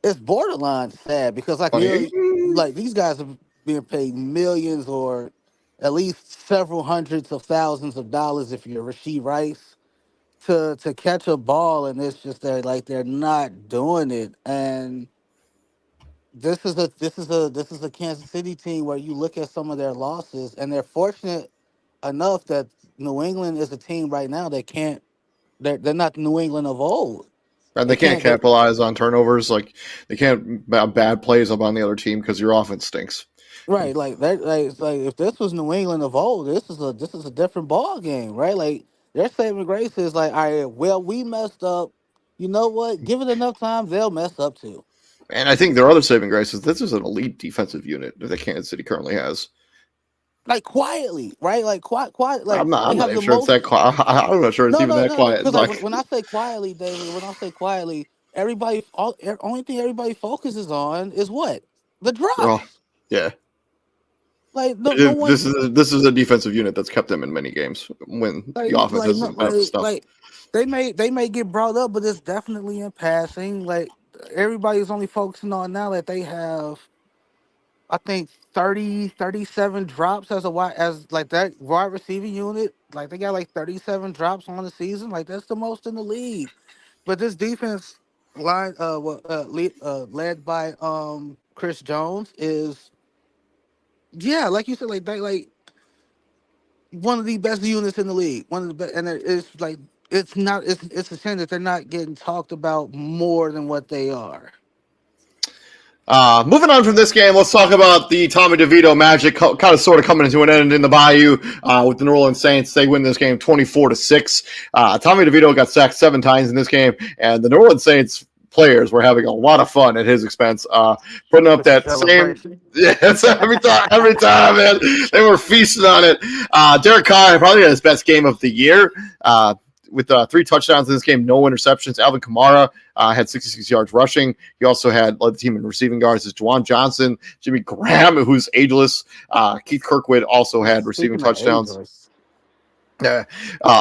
It's borderline sad because like these guys are being paid millions or at least several hundreds of thousands of dollars if you're Rasheed Rice to catch a ball, and it's just they're not doing it. And this is a Kansas City team where you look at some of their losses and they're fortunate enough that New England is a team right now that can't they're not the New England of old. And They they can't can't they capitalize on turnovers. Like they can't have bad plays up on the other team because your offense stinks. Right, like that, like it's like if this was New England of old, this is a different ball game, right? Like their saving grace is like, all right, well, we messed up. You know what? Give it enough time, they'll mess up too. And I think their other saving grace is this is an elite defensive unit that Kansas City currently has. Like quietly, right? Like quiet. Like they I'm not have even the sure it's most. that quiet. I'm not sure it's No, even no, that no, no. quiet. Because It's like like, when I say quietly, David, when I say quietly, only thing everybody focuses on is what the oh, drops. yeah. Like no one This is a defensive unit that's kept them in many games when like the offense like has no been up stuff. like they may get brought up, but it's definitely in passing. Like everybody's only focusing on now that they have I think 37 drops as a wide as like that wide receiving unit. Like they got like 37 drops on the season. Like that's the most in the league. But this defense line led by Chris Jones is yeah, like you said, like they like one of the best units in the league. One of the best, and it's like it's a shame that they're not getting talked about more than what they are. Moving on from this game, let's talk about the Tommy DeVito Magic, kind of sort of coming into an end in the Bayou with the New Orleans Saints. They win this game 24-6. Tommy DeVito got sacked 7 times in this game, and the New Orleans Saints players were having a lot of fun at his expense, putting up With the that same. celebration. Yeah, every time, man, they were feasting on it. Derek Carr probably had his best game of the year. With 3 touchdowns in this game, no interceptions. Alvin Kamara had 66 yards rushing. He also led the team in receiving yards. Is Juwan Johnson, Jimmy Graham, who's ageless. Keith Kirkwood also had receiving Speaking of touchdowns. ageless, Yeah,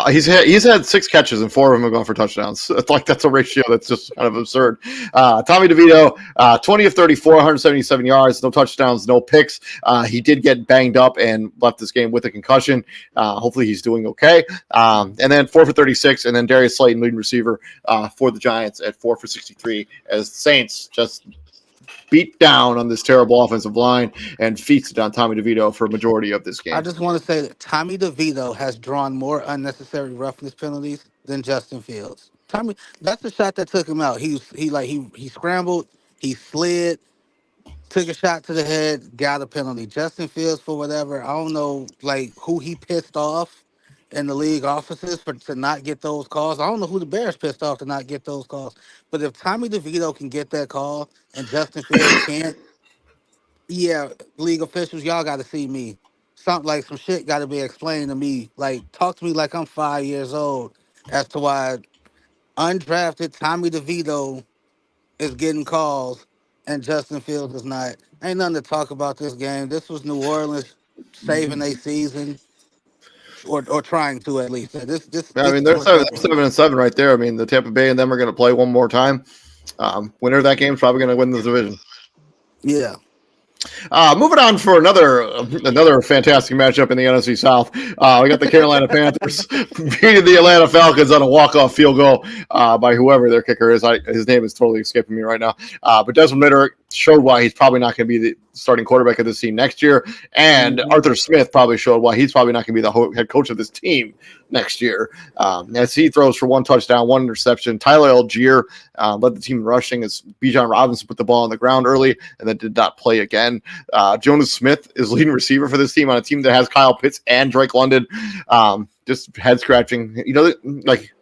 he's had 6 catches and 4 of them have gone for touchdowns. It's like that's a ratio that's just kind of absurd. Tommy DeVito, 20 of 34, 177 yards, no touchdowns, no picks. He did get banged up and left this game with a concussion. Hopefully he's doing okay. And then 4 for 36, and then Darius Slayton, leading receiver for the Giants at 4 for 63, as the Saints just beat down on this terrible offensive line and feasted on Tommy DeVito for a majority of this I game. just want to say that Tommy DeVito has drawn more unnecessary roughness penalties than Justin Fields. Tommy, that's the shot that took him out. He scrambled, he slid, took a shot to the head, got a penalty. Justin Fields for whatever. I don't know like who he pissed off in the league offices for to not get those calls. I don't know who the Bears pissed off to not get those calls. But if Tommy DeVito can get that call and Justin Fields can't, yeah, league officials, y'all got to see me. Some shit got to be explained to me. Like talk to me like I'm 5 years old as to why undrafted Tommy DeVito is getting calls and Justin Fields is not. Ain't nothing to talk about this game. This was New Orleans saving a season, or trying to at least. I This mean, is what they're happened. 7-7 right there. I mean, the Tampa Bay and them are going to play one more time. Winner of that game is probably going to win the division. Yeah. Moving on for another fantastic matchup in the NFC South. We got the Carolina Panthers beating the Atlanta Falcons on a walk-off field goal by whoever their kicker is. His name is totally escaping me right now. But Desmond Ritter showed why he's probably not going to be the starting quarterback of this team next year, and Mhm. Arthur Smith probably showed why he's probably not going to be the head coach of this team next year. As he throws for 1 touchdown, 1 interception. Tyler Algier led the team in rushing as Bijan Robinson put the ball on the ground early and then did not play again. Jonas Smith is leading receiver for this team on a team that has Kyle Pitts and Drake London. Just head scratching, like.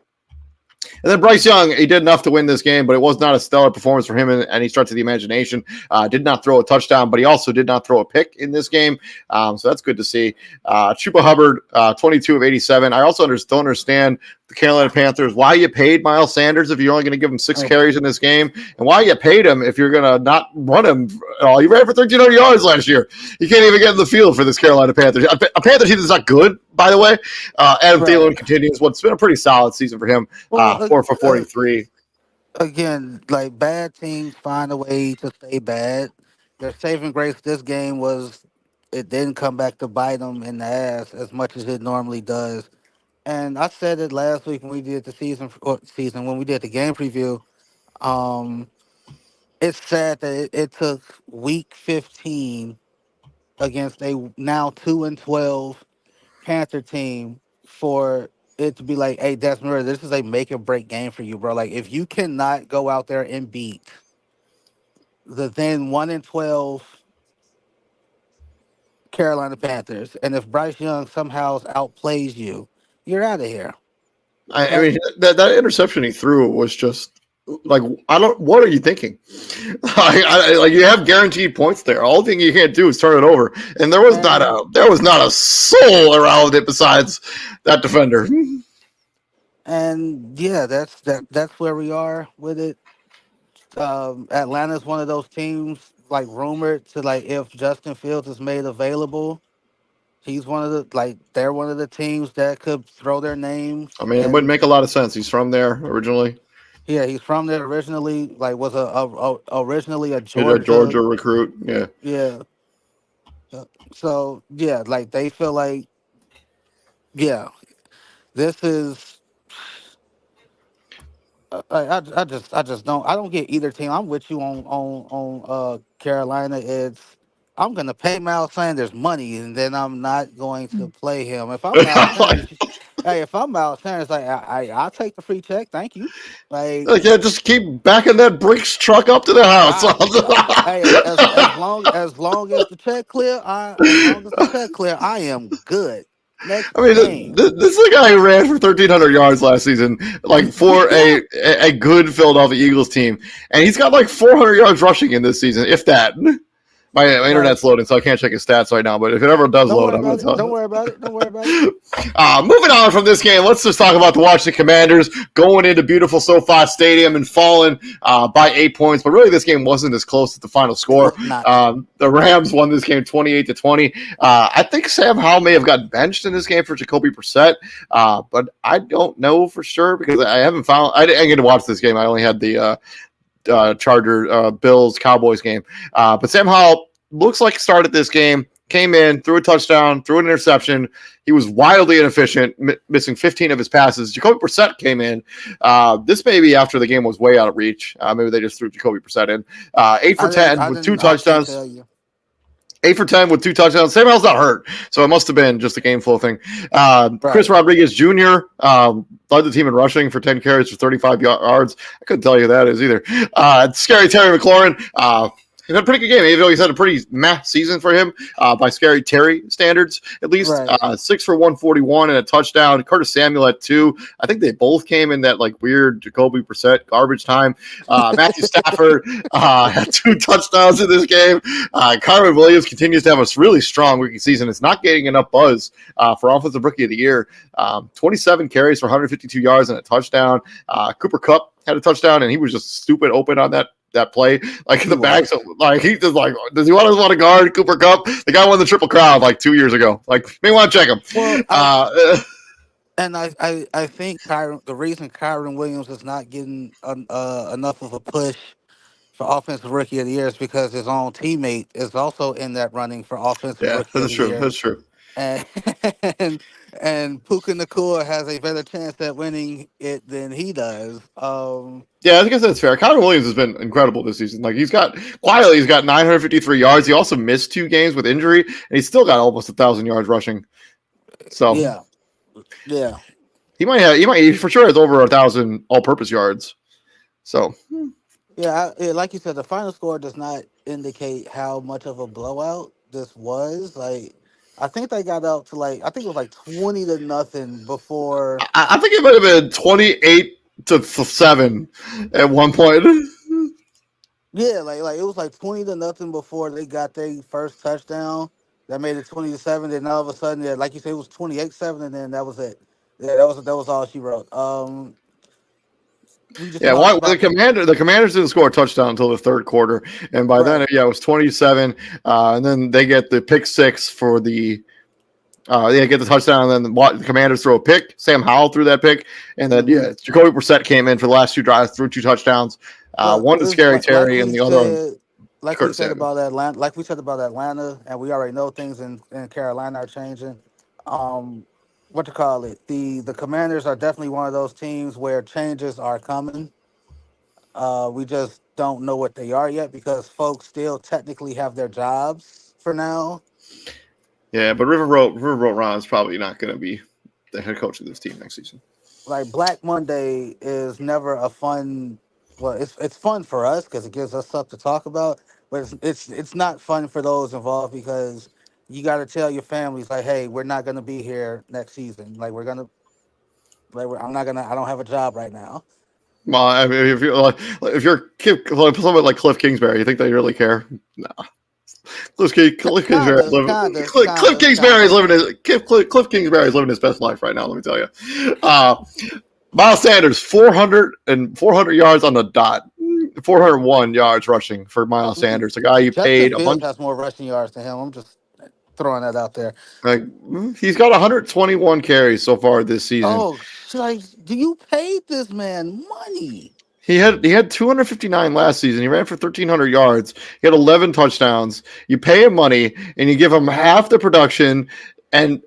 And then Bryce Young, he did enough to win this game, but it was not a stellar performance for him, and he started the imagination. Did not throw a touchdown, but he also did not throw a pick in this game. So that's good to see. Chuba Hubbard, 22 of 87. I also don't understand the Carolina Panthers, why you paid Miles Sanders if you're only going to give him 6 carries in this game, and why you paid him if you're going to not run him. He ran for 1,300 yards last year. You can't even get in the field for this Carolina Panthers. A Panther team that's not good, by the way. Adam Right. Thielen continues what's been a pretty solid season for him. Well, 4 for 43. again, like bad teams find a way to stay bad. Their saving grace this game was it didn't come back to bite them in the ass as much as it normally does. And I said it last week when we did the season when we did the game preview. Um, it's sad that it took week 15 against a now 2-12 Panther team for it to be like, hey, Desmond Ridder, this is a make or break game for you, bro. Like if you cannot go out there and beat the then 1-12 Carolina Panthers, and if Bryce Young somehow outplays you, you're out of here. I Like mean, that interception he threw was just like, I don't. What are you thinking? Like you have guaranteed points there. All thing you can't do is turn it over, and and there was not a soul around it besides that defender. and yeah, that's where we are with it. Atlanta's one of those teams like rumored to like if Justin Fields is made available, he's one of the like they're one of the teams that could throw their names. I mean, it wouldn't And make a lot of sense. He's from there originally. yeah, he's from there originally. Like was originally a He's a Georgia. Georgia recruit. Yeah. Yeah. uh, So yeah, like they feel like yeah, this is. I don't get either team. I'm with you on Carolina. I'm gonna pay Miles Sanders money and then I'm not going to play him. If I'm Miles like, Sanders, hey, if I'm Miles Sanders, like I'll take the free check. Thank you. Like like, yeah, just keep backing that bricks truck up to the house. hey, as long as the check clear, as long as the check clear, I am good. Next I mean, game. this is a guy who ran for 1,300 yards last season, like for Yeah. a good Philadelphia Eagles team, and he's got like 400 yards rushing in this season, if that. My Like internet's loading, so I can't check his stats right now. But if it ever does don't load, worry I'm going about to it. tell Don't you. worry about it. Don't worry about it. Moving on from this game, let's just talk about the Washington Commanders going into beautiful SoFi Stadium and falling by 8 points. But really, this game wasn't as close as the final It score. was not. The Rams won this game 28-20. I think Sam Howell may have gotten benched in this game for Jacoby Brissett, but I don't know for sure because I haven't found. I didn't get to watch this game. I only had the Charger Bills Cowboys game. But Sam Howell looks like started this game, came in, threw a touchdown, threw an interception. He was wildly inefficient, missing 15 of his passes. Jacoby Brissett came in. This may be after the game was way out of reach. Maybe they just threw Jacoby Brissett in. 8 for I didn't. 10 I with two didn't. I can't touchdowns. tell you. 8 for 10 with two touchdowns. Sam Howell's not hurt, so it must have been just a game flow thing. Chris Right. Rodriguez Jr. Led the team in rushing for 10 carries for 35 yards. I couldn't tell you who that is either. Scary Terry McLaurin. He had a pretty good game, even though he's had a pretty meh season for him by Scary Terry standards, at least. Right. 6 for 141 and a touchdown. Curtis Samuel had 2. I think they both came in that like weird Jacoby Brissett garbage time. Matthew Stafford had 2 touchdowns in this game. Kyron Williams continues to have a really strong rookie season. It's not getting enough buzz for Offensive Rookie of the Year. 27 carries for 152 yards and a touchdown. Cooper Kupp had a touchdown, and he was just stupid open on that play, like in the back. So like he just like, does he want to guard Cooper Kupp? The guy won the Triple Crown like 2 years ago. Like, may want to check him. Well, I think the reason Kyron Williams is not getting enough of a push for Offensive Rookie of the Year is because his own teammate is also in that running for Offensive Yeah, Rookie of that's the true. Year, That's true. and and Puka Nakua has a better chance at winning it than he does. Yeah, I guess that's fair. Kyron Williams has been incredible this season. Like he's got 953 yards. He also missed 2 games with injury, and he's still got almost 1,000 yards rushing. So Yeah, yeah. he for sure has over 1,000 all-purpose yards. So Yeah, like you said, the final score does not indicate how much of a blowout this was. Like, I think they got out to like I think it was like 20-0 before. I think it might have been 28-7 at one point. Yeah, like it was like 20-0 before they got their first touchdown. That made it 20-7. Then all of a sudden, yeah, like you said, it was 28-7, and then that was it. Yeah, that was all she wrote. We just Yeah, talked the about Commanders didn't score a touchdown until the third quarter, and by then, right, yeah, it was 27. And then they get the pick 6 for the. Get the touchdown, and then the Commanders throw a pick. Sam Howell threw that pick, and then hmm Jacoby Brissett came in for the last 2 drives, threw 2 touchdowns. Well, One to it's Scary Terry, and the other one like we Curtis said Samuel. about Atlanta, and we already know things in Carolina are changing. What to call it? The Commanders are definitely one of those teams where changes are coming. We just don't know what they are yet because folks still technically have their jobs for now. Yeah, but Riverboat Ron is probably not going to be the head coach of this team next season. Like Black Monday is never a fun. Well, it's fun for us because it gives us stuff to talk about, but it's not fun for those involved because you got to tell your families like, hey, we're not gonna be here next season. Like I'm not gonna. I don't have a job right now. Well, I mean, if you're someone like Cliff Kingsbury, you think they really care? No. Kinda, kinda, kinda, kinda. Cliff Kingsbury's living his best life right now. Let me tell you. Miles Sanders, 400 yards on the dot. 401 yards rushing for Miles Sanders, a guy you Justin paid a Fields bunch. has more rushing yards than him. I'm just throwing that out there. Like he's got 121 carries so far this season. Oh, like, do you pay this man money? He had 259 last season. He ran for 1,300 yards. He had 11 touchdowns. You pay him money and you give him half the production, and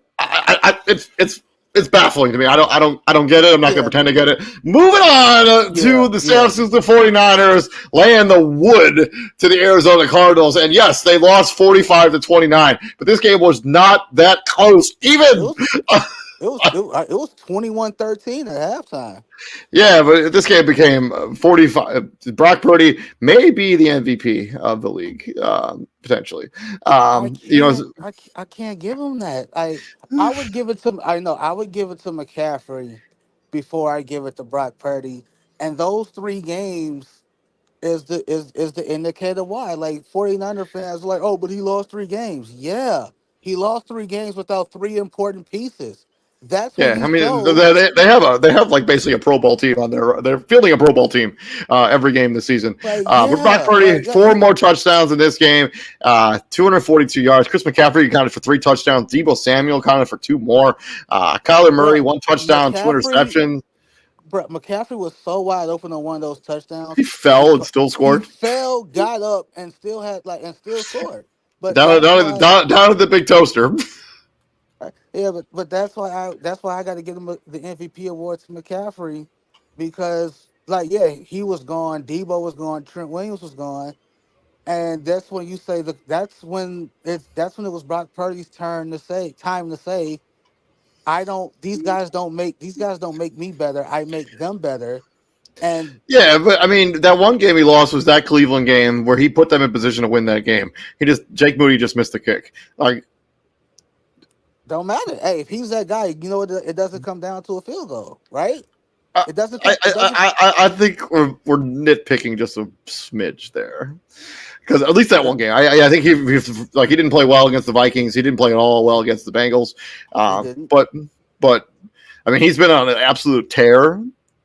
it's baffling to me. I don't get it. I'm not going to Yeah, pretend to get it. Moving on to yeah, the San yeah. Francisco 49ers laying the wood to the Arizona Cardinals, and yes, they lost 45-29, but this game was not that close. It Even was it was 21-13 at halftime. yeah, but this game became 45. Brock Purdy may be the MVP of the league, potentially. I can't give him that. I would give it to I would give it to McCaffrey before I give it to Brock Purdy. And those three games is the indicator why. Like 49er fans are like, oh, but he lost three games. Yeah. He lost three games without three important pieces. That's when Yeah, you I mean show they have like basically a Pro Bowl team on their they're fielding a Pro Bowl team every game this season. like But Brock yeah, Purdy like four more touchdowns in this game, 242 yards. Chris McCaffrey accounted for three touchdowns. Debo Samuel accounted for two more. Kyler Murray bruh, one touchdown, two McCaffrey interceptions. McCaffrey was so wide open on one of those touchdowns. He fell and still He scored fell, got up, and still had and still scored. But down that's down, why, down, down to the big toaster. yeah. But that's why I got to give him the MVP award to McCaffrey, because like yeah, he was gone, Debo was gone, Trent Williams was gone, and that's when you say that's when it was Brock Purdy's time to say I don't these guys don't make me better, I make them better. And Yeah, but I mean, that one game he lost was that Cleveland game where he put them in position to win that game. Jake Moody just missed the kick. Like, don't matter. Hey, if he's that guy, you know what? It doesn't come down to a field goal, right? I It doesn't I come. It doesn't. I think we're nitpicking just a smidge there because at least that one game, I think he didn't play well against the Vikings. He didn't play at all well against the Bengals. He didn't. But I mean, he's been on an absolute tear,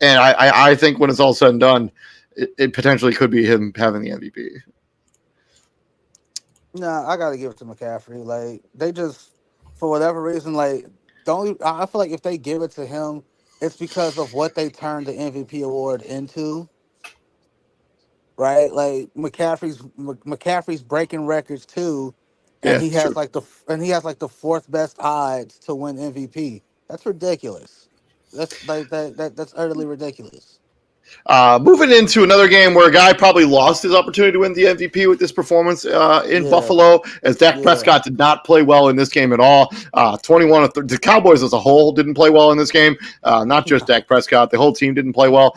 and I think when it's all said and done, it potentially could be him having the MVP. Nah, I gotta give it to McCaffrey. Like they just, for whatever reason, like don't. I feel like if they give it to him, it's because of what they turned the MVP award into, right? Like McCaffrey's breaking records too, and Yeah, true. he has like the fourth best odds to win MVP. That's ridiculous. That's like that's utterly ridiculous. Moving into another game where a guy probably lost his opportunity to win the MVP with this performance in Yeah, Buffalo, as Dak yeah, Prescott did not play well in this game at all. 21 the Cowboys as a whole didn't play well in this game. Not just Dak Prescott, the whole team didn't play well.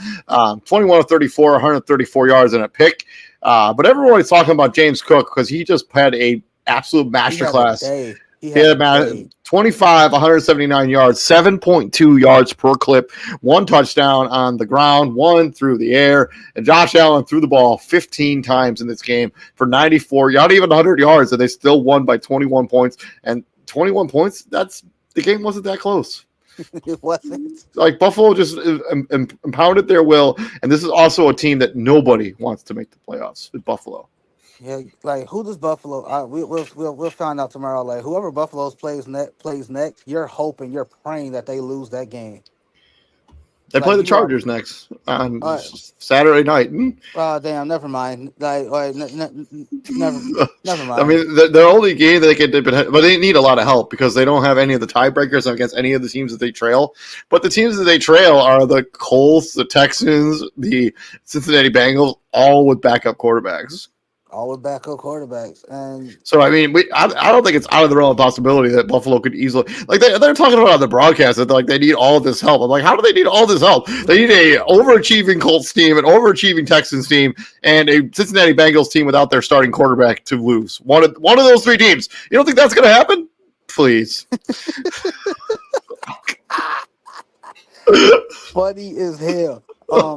21 of 34, 134 yards and a pick. But everybody's talking about James Cook because he just had a absolute he had a masterclass. day. He He had a had day. 25, 179 yards, 7.2 yards per clip, one touchdown on the ground, one through the air. And Josh Allen threw the ball 15 times in this game for 94, not even 100 yards, and they still won by 21 points. And 21 points, the game wasn't that close. It wasn't. Like Buffalo just impounded their will, and this is also a team that nobody wants to make the playoffs. With Buffalo. Yeah, like who does Buffalo? We'll find out tomorrow. Like whoever Buffalo's plays next, you're hoping, you're praying that they lose that game. They play Like the you are. Chargers next on Uh, Saturday night. damn. Never mind. Never, never I mind. mean, the only game that they can dip in, but they need a lot of help because they don't have any of the tiebreakers against any of the teams that they trail. But the teams that they trail are the Colts, the Texans, the Cincinnati Bengals, all with backup quarterbacks. All with backup quarterbacks, and So I mean, I don't think it's out of the realm of possibility that Buffalo could easily like they're talking about on the broadcast that like they need all this help. I'm like, how do they need all this help? They need a overachieving Colts team, an overachieving Texans team, and a Cincinnati Bengals team without their starting quarterback to lose. One of those three teams. You don't think that's going to happen? Please. funny as hell.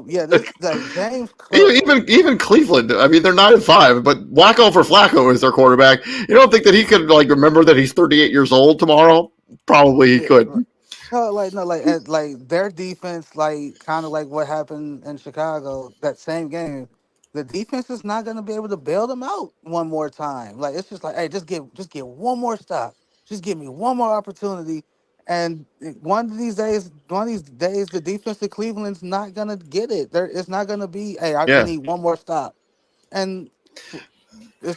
Yeah, this like James Cook. Even Cleveland. I mean, they're 9-5, but Wacko for Flacco is their quarterback. You don't think that he could like remember that he's 38 years old tomorrow? Probably he Yeah, could. no, like their defense, like kind of like what happened in Chicago that same game. the defense is not going to be able to bail them out one more time. Like it's just like, hey, just get one more stop, just give me one more opportunity, and one of these days, the defense of Cleveland's not going to get it. It's not going to be, hey, I Yeah, need one more stop, and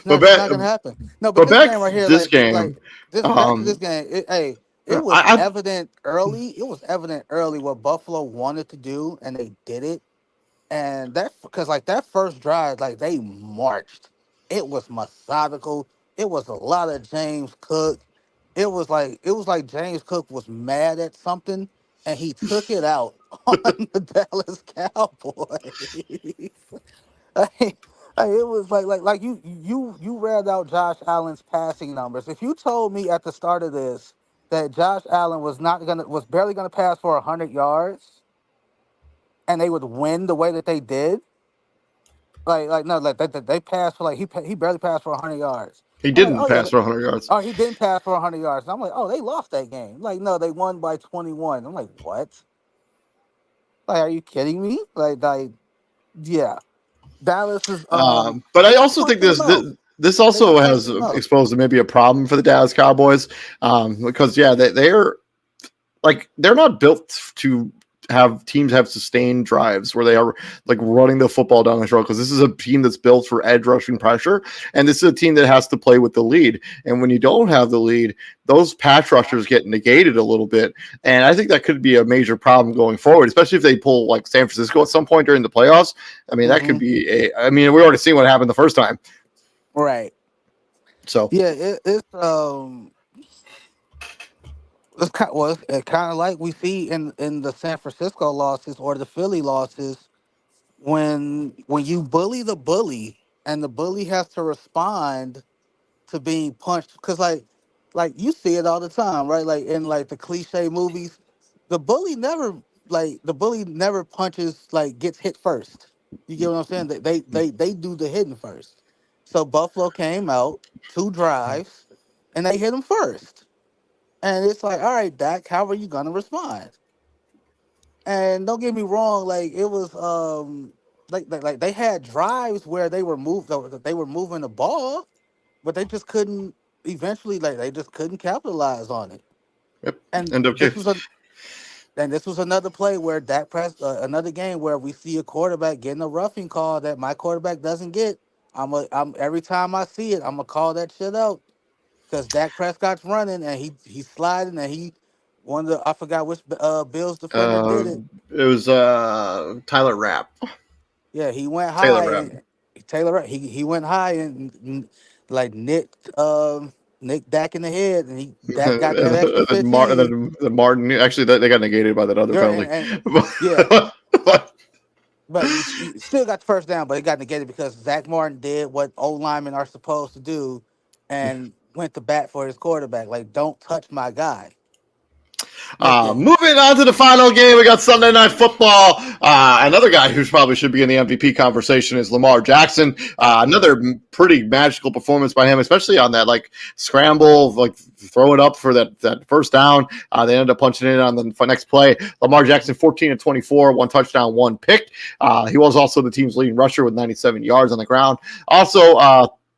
but it's back not going to happen. No, but but this back game right here, this like game, this back to this um, game, it was I evident early. It was evident early what Buffalo wanted to do, and they did it. And that because like that first drive, like they marched. It was methodical. It was a lot of James Cook. It was like James Cook was mad at something and he took it out on the Dallas Cowboys. Like, it was like you read out Josh Allen's passing numbers. If you told me at the start of this that Josh Allen was barely gonna pass for 100 yards and they would win the way that they did, like no, like they passed for like he barely passed for 100 yards. he I'm like, didn't oh yeah, pass for 100 yards. oh he didn't pass for 100 yards. And I'm like, oh they lost that game. Like no, they won by 21. I'm like, what? Like, are you kidding me? Like yeah, Dallas is But I they also think punched in the mouth. this They got also punched has in the mouth. exposed maybe a problem for the Dallas Cowboys, because yeah, they're like they're not built to have teams have sustained drives where they are like running the football down the throat, because this is a team that's built for edge rushing pressure, and this is a team that has to play with the lead. And when you don't have the lead, those pass rushers get negated a little bit, and I think that could be a major problem going forward, especially if they pull like San Francisco at some point during the playoffs. I mean, that could Hmm. be a. I mean, we already seen what happened the first time, Right. so. Yeah. It's kind well, it's kind of like we see in the San Francisco losses or the Philly losses when you bully the bully and the bully has to respond to being punched because like you see it all the time, right? Like in like the cliche movies, the bully never punches, like gets hit first. You get what I'm saying? They do the hitting first. So Buffalo came out 2 drives and they hit him first, and it's like, all right, Dak, how are you gonna respond? And don't get me wrong, like it was like they had drives where they were moving the ball, but they just couldn't eventually, like they just couldn't capitalize on it. Yep. And End of this case. was a and this was another play where another game where we see a quarterback getting a roughing call that my quarterback doesn't get. I'm every time I see it, I'm gonna call that shit out because Dak Prescott's running and he's sliding and he one of the I forgot which Bills defender did Uh, it. it was Tyler Rapp. Yeah, he went Taylor high Rapp. and Taylor. He went high and like Nick Dak in the head, and he Dak got that extra and 15. then Martin. Actually, they got negated by that other You're penalty. and yeah, but, but you still got the first down, but it got negated because Zach Martin did what old linemen are supposed to do, and went to bat for his quarterback. Like, don't touch my guy. Nick didn't. moving on to the final game, we got Sunday Night Football. Another guy who probably should be in the MVP conversation is Lamar Jackson. Another pretty magical performance by him, especially on that like scramble, like throw it up for that first down. They ended up punching it on the next play. Lamar Jackson, 14 of 24, 1 touchdown, 1 pick. He was also the team's leading rusher with 97 yards on the ground. Also,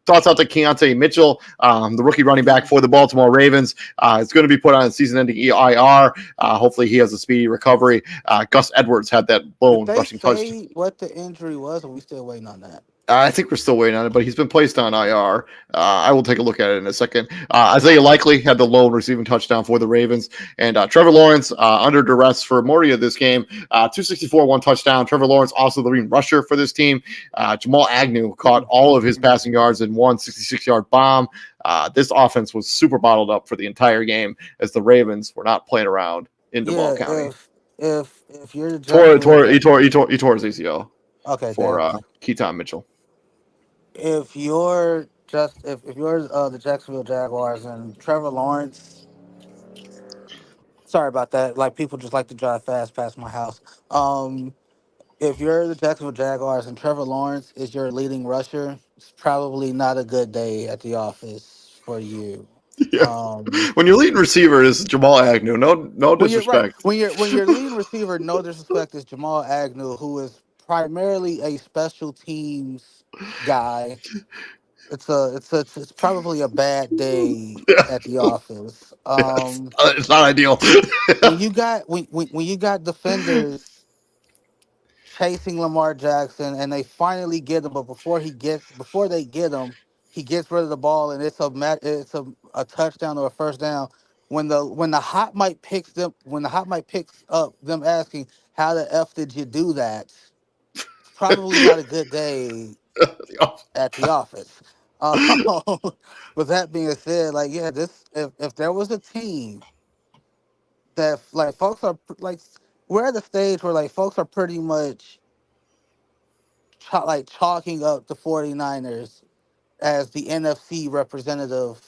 thoughts out to Keontae Mitchell, the rookie running back for the Baltimore Ravens. It's going to be put on a season-ending EIR. Hopefully, he has a speedy recovery. Gus Edwards had that Did bone they rushing touchdown. say what the injury was? Or we still waiting on that? I think we're still waiting on it, but he's been placed on IR. I will take a look at it in a second. Isaiah Likely had the lone receiving touchdown for the Ravens, and Trevor Lawrence under duress for Maury of this game. 264, 1 touchdown. Trevor Lawrence also the leading rusher for this team. Jamal Agnew caught all of his passing yards in one 66-yard bomb. This offense was super bottled up for the entire game as the Ravens were not playing around in Duval Yeah, County. if you're the Jacksonville He tore his ACL okay, for damn. Keaton Mitchell. If you're the Jacksonville Jaguars and Trevor Lawrence, sorry about that. Like people just like to drive fast past my house. Um, if you're the Jacksonville Jaguars and Trevor Lawrence is your leading rusher, it's probably not a good day at the office for you. Yeah. Um, When your leading receiver is Jamal Agnew, no when you're right, disrespect. when your leading receiver, no disrespect, is Jamal Agnew, who is primarily a special teams guy. It's probably a bad day at the office. It's not ideal. When you got defenders chasing Lamar Jackson and they finally get him, but before they get him, he gets rid of the ball and it's a touchdown or a first down. When the hot mic picks up them asking how the f did you do that, it's probably not a good day at the office. Um, with that being said, like yeah, this if there was a team that like folks are like we're at the stage where like folks are pretty much like chalking up the 49ers as the NFC representative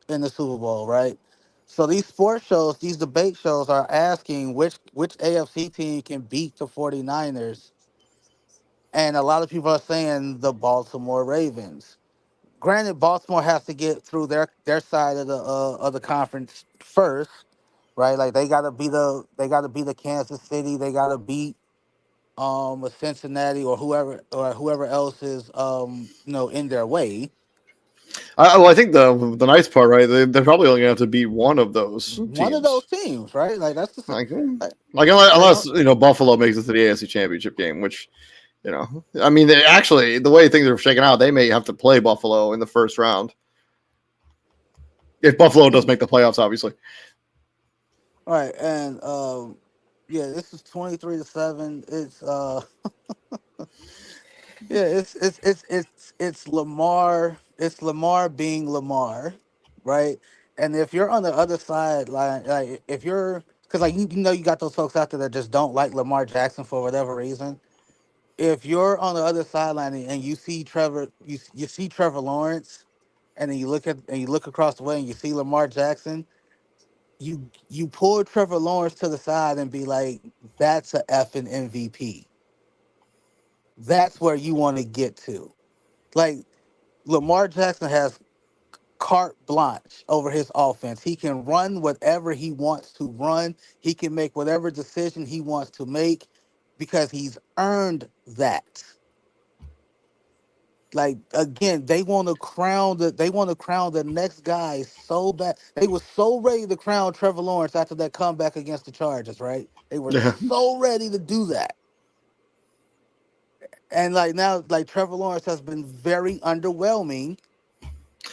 in the Super Bowl, right? So these sports shows, these debate shows are asking which AFC team can beat the 49ers. And a lot of people are saying the Baltimore Ravens. Granted, Baltimore has to get through their side of the conference first, right? Like they gotta beat the Kansas City, they gotta beat a Cincinnati or whoever else is in their way. Well, I think the nice part, right? They're probably only going to have to beat one of those One of those teams. teams, right? Like that's the Like, like, like like unless Buffalo makes it to the AFC Championship game, which I mean, actually the way things are shaking out, they may have to play Buffalo in the first round if Buffalo does make the playoffs, obviously. all right, and yeah, this is 23-7. Yeah, it's Lamar. It's Lamar being Lamar, right? And if you're on the other side, like if you're, because like you got those folks out there that just don't like Lamar Jackson for whatever reason. If you're on the other sideline and you see you see Trevor Lawrence, and then you look across the way and you see Lamar Jackson, you pull Trevor Lawrence to the side and be like, "That's a effing MVP." That's where you want to get to. Like Lamar Jackson has carte blanche over his offense. He can run whatever he wants to run. He can make whatever decision he wants to make because he's earned that. Like again, they want to crown the next guy so bad. They were so ready to crown Trevor Lawrence after that comeback against the Chargers, right? They were Yeah. so ready to do that. And like now, like Trevor Lawrence has been very underwhelming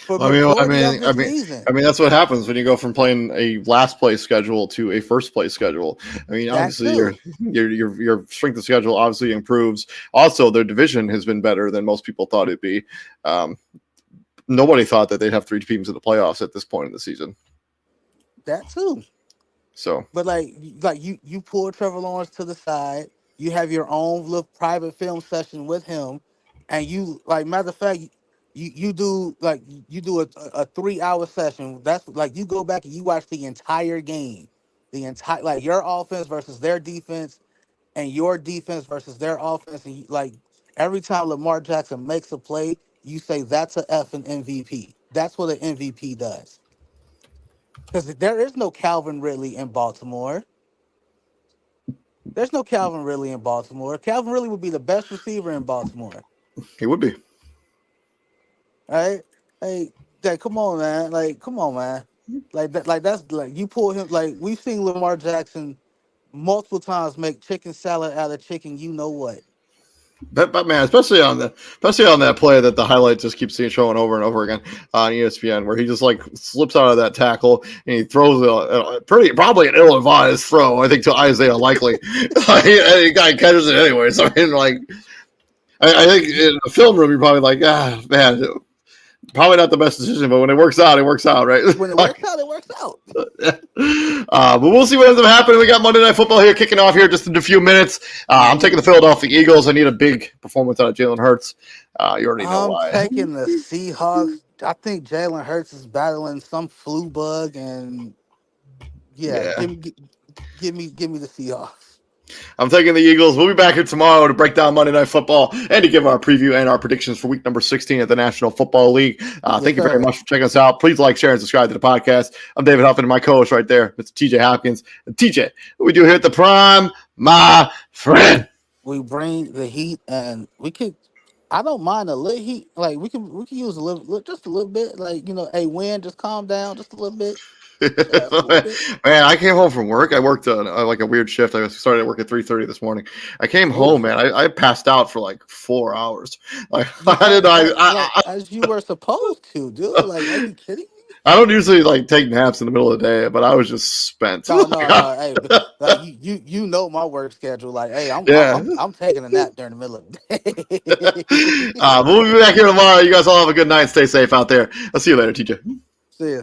for I mean, I majority of mean, I this mean, season. I mean, that's what happens when you go from playing a last place schedule to a first place schedule. I mean, That obviously, your too. your strength of schedule obviously improves. Also, their division has been better than most people thought it'd be. Um, Nobody thought that they'd have three teams in the playoffs at this point in the season. That too. So, But like you pull Trevor Lawrence to the side. You have your own little private film session with him, and you like matter of fact, you do like you do a 3 hour session. That's like you go back and you watch the entire game, the entire like your offense versus their defense, and your defense versus their offense, and like every time Lamar Jackson makes a play, you say that's a effing MVP. That's what an MVP does. Because there is no Calvin Ridley in Baltimore. There's no Calvin Ridley in Baltimore. Calvin Ridley would be the best receiver in Baltimore. he would be. Right? Like come on, man. Like, come on, man. Like that that's like you pull him like we've seen Lamar Jackson multiple times make chicken salad out of chicken, you know what. But man, especially on that play that the highlight just keeps seeing showing over and over again on ESPN, where he just like slips out of that tackle and he throws a pretty probably an ill-advised throw, I think, to Isaiah Likely. The guy catches it anyway. So I mean, like, I think in the film room, you're probably like, man, probably not the best decision, but when it works out, right? When it works out, it works out. But we'll see what ends up happening. We got Monday Night Football here kicking off here just in a few minutes. I'm taking the Philadelphia Eagles. I need a big performance out of Jalen Hurts. You already know I'm why. taking the Seahawks. I think Jalen Hurts is battling some flu bug, and yeah, Yeah. give me the Seahawks. I'm taking the Eagles. We'll be back here tomorrow to break down Monday Night Football and to give our preview and our predictions for week number 16 at the National Football League. Yes, Thank you very sir. much for checking us out. Please like, share, and subscribe to the podcast. I'm David Huffman and my co-host right there, Mr. TJ Hopkins. And TJ, what we do here at the Prime, my friend. we bring the heat, and we could. I don't mind a little heat. Like we can use a little, just a little bit. Like hey, wind, just calm down, just a little bit, just a little bit. Man, I came home from work. I worked like a weird shift. I started at work at 3:30 this morning. I came home, Oof. man. I passed out for like 4 hours. Like You I did. passed like as you were supposed to, dude. Like, are you kidding me? I don't usually like take naps in the middle of the day, but I was just spent. No, no, no. Hey, like you know my work schedule. Like, hey, I'm I'm Yeah. I'm, I'm taking a nap during the middle of the day. We'll be back here tomorrow. You guys all have a good night. Stay safe out there. I'll see you later, TJ. See ya.